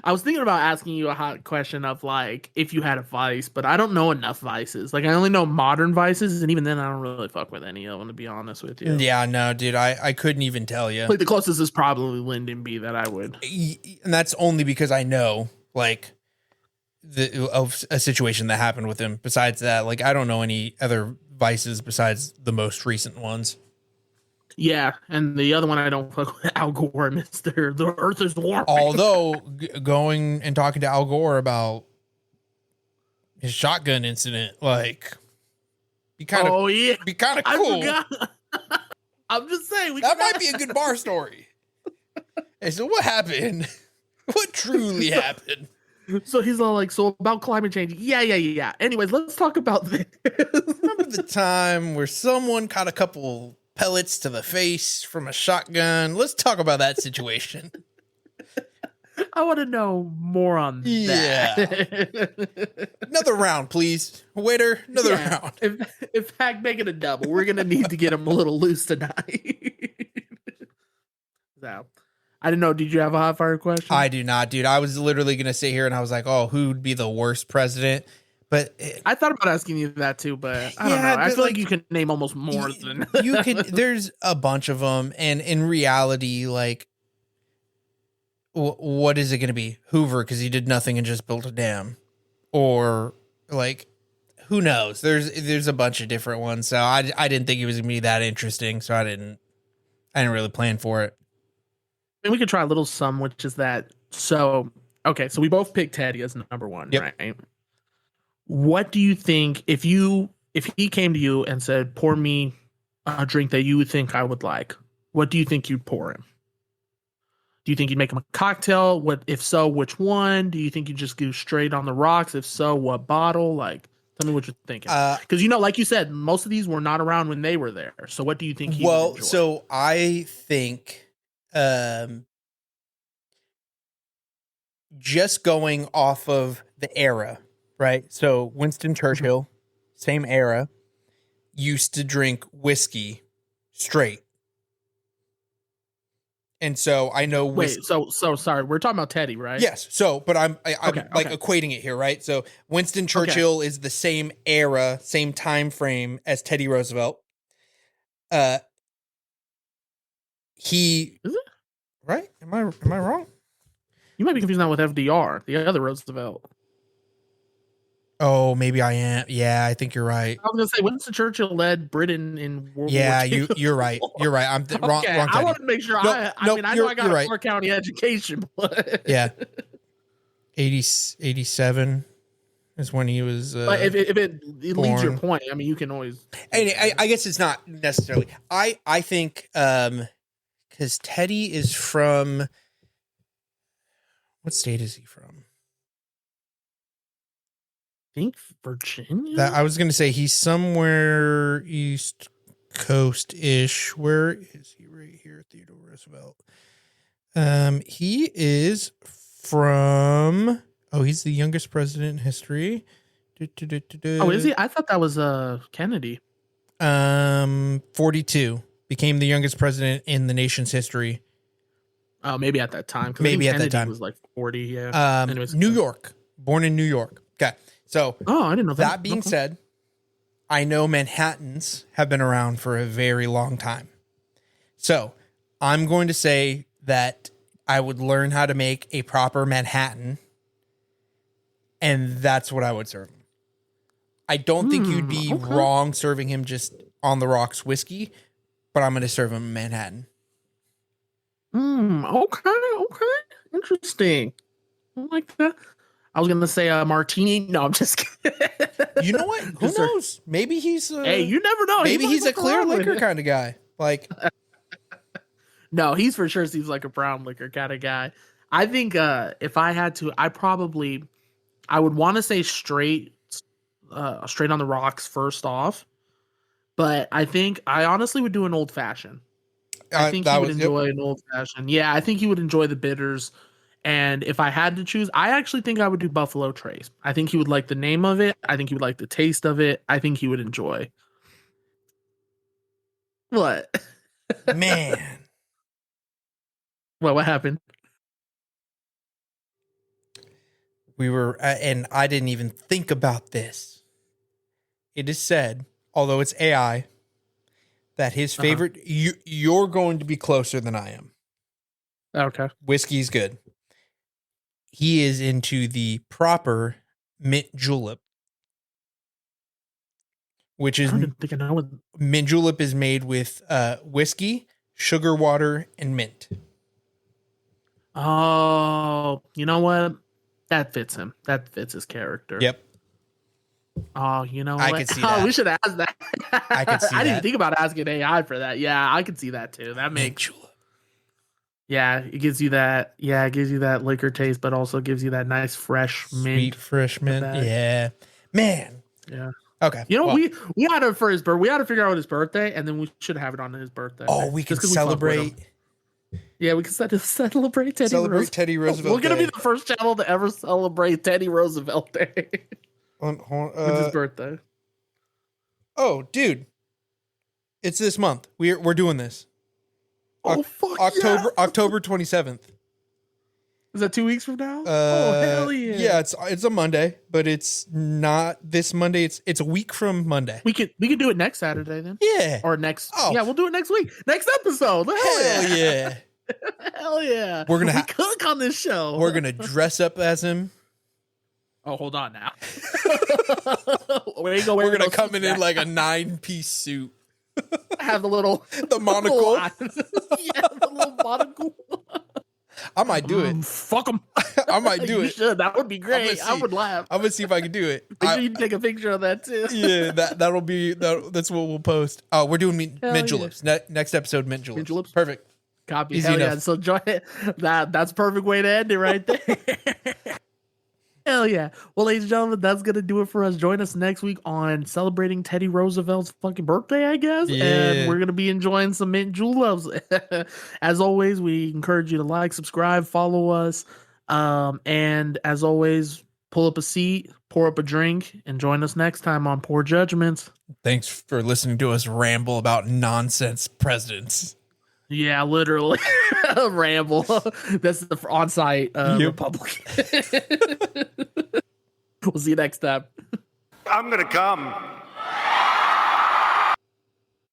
S1: I was thinking about asking you a hot question of like if you had a vice, but I don't know enough vices. Like I only know modern vices, and even then, I don't really fuck with any of them. To be honest with you,
S2: Yeah, no, dude, I couldn't even tell you.
S1: like the closest is probably Lyndon B that I would.
S2: And that's only because I know like of a situation that happened with him. Besides that, like I don't know any other vices besides the most recent ones.
S1: Yeah, and the other one I don't fuck with Al Gore, Mister. The Earth is warming.
S2: Although going and talking to Al Gore about his shotgun incident, like, be kind of,
S1: yeah,
S2: be kind of
S1: I
S2: cool.
S1: forgot. I'm just saying
S2: That might be a good bar story. Hey, so what happened? What truly happened?
S1: So he's all like, so about climate change. Yeah. Anyways, let's talk about this.
S2: Remember the time where someone caught a couple pellets to the face from a shotgun? Let's talk about that situation.
S1: I want to know more on that.
S2: Another round, please. Waiter, another round.
S1: If Hack making a double, we're gonna need to get him a little loose tonight. So, I didn't know. Did you have a hot fire question?
S2: I do not, dude. I was literally gonna sit here and I was like, "Oh, who'd be the worst president?" But
S1: I thought about asking you that too, but I don't know. I feel like you can name almost more than
S2: you can. There's a bunch of them, and in reality, like, what is it going to be? Hoover, because he did nothing and just built a dam, or like, who knows? There's a bunch of different ones. So I didn't think it was gonna be that interesting, so I didn't really plan for it.
S1: And we could try a little sum, which is that. So okay, so we both picked Teddy as number one,
S2: Yep.
S1: right? What do you think if he came to you and said, "Pour me a drink that you would think I would like"? What do you think you'd pour him? Do you think you'd make him a cocktail? What if so? Which one? Do you think you just go straight on the rocks? If so, what bottle? Like, tell me what you're thinking. Because like you said, most of these were not around when they were there. So what do you think?
S2: Well, so I think, just going off of the era. Right. So Winston Churchill, same era, used to drink whiskey straight. And so I know.
S1: Wait, so sorry. We're talking about Teddy, right?
S2: Yes. So, but I'm
S1: Okay.
S2: equating it here, right? So Winston Churchill is the same era, same time frame as Teddy Roosevelt. He
S1: Is it?
S2: Right? Am I wrong?
S1: You might be confusing that with FDR, the other Roosevelt.
S2: Oh, maybe I am. Yeah, I think you're right.
S1: I was gonna say Winston Churchill led Britain in World War II.
S2: you're right. You're right. I'm wrong.
S1: Okay,
S2: Wrong.
S1: I want to make sure. I mean, I know I got a 4-county education, but
S2: yeah, 87 is when he was.
S1: But if it leads your point, I mean, you can always.
S2: And I guess it's not necessarily. I think because Teddy is from. What state is he from?
S1: I think Virginia.
S2: I was going to say he's somewhere East Coast ish. Where is he? Right here, Theodore Roosevelt. He is from. Oh, he's the youngest president in history.
S1: Oh, is he? I thought that was Kennedy.
S2: 42 became the youngest president in the nation's history.
S1: Oh, maybe at that time.
S2: Maybe at that time
S1: was like 40. Yeah.
S2: Anyways, New York, born in New York. Okay, so
S1: I didn't know that.
S2: That being said, I know Manhattans have been around for a very long time. So I'm going to say that I would learn how to make a proper Manhattan, and that's what I would serve him. I don't think you'd be wrong serving him just on the rocks whiskey, but I'm going to serve him a Manhattan.
S1: Okay. Interesting. I like that. I was going to say a martini. No, I'm just kidding.
S2: You know what? Who knows? Maybe he's
S1: hey, you never know.
S2: Maybe he's a clear liquor kind of guy. Like,
S1: no, he's for sure seems like a brown liquor kind of guy. I think if I had to, I would want to say straight on the rocks first off, but I think I honestly would do an old fashioned. I think he would enjoy an old fashioned. Yeah, I think he would enjoy the bitters. And if I had to choose, I actually think I would do Buffalo Trace. I think he would like the name of it. I think he would like the taste of it. I think he would enjoy. What?
S2: Man.
S1: Well, what happened?
S2: we were, and I didn't even think about this. It is said, although it's AI, that his favorite, you're going to be closer than I am.
S1: Okay.
S2: Whiskey's good. He is into the proper mint julep, which is
S1: I don't even think I know what.
S2: mint julep is made with whiskey, sugar water, and mint.
S1: Oh, you know what? That fits him. That fits his character.
S2: Yep.
S1: Oh, you know
S2: I
S1: what?
S2: could see
S1: Oh,
S2: that.
S1: we should ask that.
S2: I could see
S1: I didn't
S2: that.
S1: even think about asking AI for that. Yeah, I could see that too. That
S2: Mint
S1: makes.
S2: julep.
S1: Yeah, it gives you that. Yeah, it gives you that liquor taste, but also gives you that nice fresh
S2: Sweet
S1: mint.
S2: fresh mint.
S1: that.
S2: Yeah. Man.
S1: Yeah.
S2: Okay.
S1: You know,
S2: well,
S1: we had it for his birthday. We had to figure out his birthday, and then we should have it on his birthday.
S2: oh, we could
S1: Just 'cause we fuck with
S2: celebrate.
S1: him. Yeah, we can celebrate Teddy
S2: Celebrate
S1: Roosevelt.
S2: Teddy Roosevelt
S1: We're gonna
S2: Day.
S1: be the first channel to ever celebrate Teddy Roosevelt Day.
S2: Hold on,
S1: With his birthday.
S2: oh, dude. It's this month. We're doing this.
S1: Oh fuck
S2: October
S1: yeah.
S2: October 27th.
S1: Is that 2 weeks from now? Oh hell yeah.
S2: Yeah, it's a Monday, but it's not this Monday. It's a week from Monday.
S1: We could do it next Saturday then.
S2: Yeah.
S1: Or next.
S2: Oh.
S1: Yeah, we'll do it next week. Next episode. Hell,
S2: Hell yeah.
S1: Hell yeah.
S2: We're gonna
S1: we cook on this show.
S2: We're gonna dress up as him.
S1: Oh, hold on now.
S2: We're gonna come in like a 9-piece suit.
S1: Have the little
S2: The monocle.
S1: yeah, the little monocle.
S2: I might do it.
S1: Fuck them.
S2: I might do
S1: You
S2: it.
S1: should. That would be great. I
S2: see.
S1: would laugh.
S2: I'm gonna see if I can do it.
S1: Make sure you take a picture of that too.
S2: Yeah, that's what we'll post. Oh, we're doing mint
S1: yeah.
S2: juleps. Next episode, mint juleps.
S1: Mint juleps?
S2: Perfect.
S1: Copy.
S2: Easy
S1: Hell yeah.
S2: enough.
S1: So join it. That's a perfect way to end it right there. Hell yeah. Well, ladies and gentlemen, that's going to do it for us. Join us next week on celebrating Teddy Roosevelt's fucking birthday, I guess.
S2: Yeah.
S1: And we're going to be enjoying some mint juleps. As always, we encourage you to like, subscribe, follow us. And as always, pull up a seat, pour up a drink, and join us next time on Poor Judgments.
S2: Thanks for listening to us ramble about nonsense presidents.
S1: Yeah, literally. Ramble. That's the on-site Republican. We'll see you next time.
S3: I'm gonna come.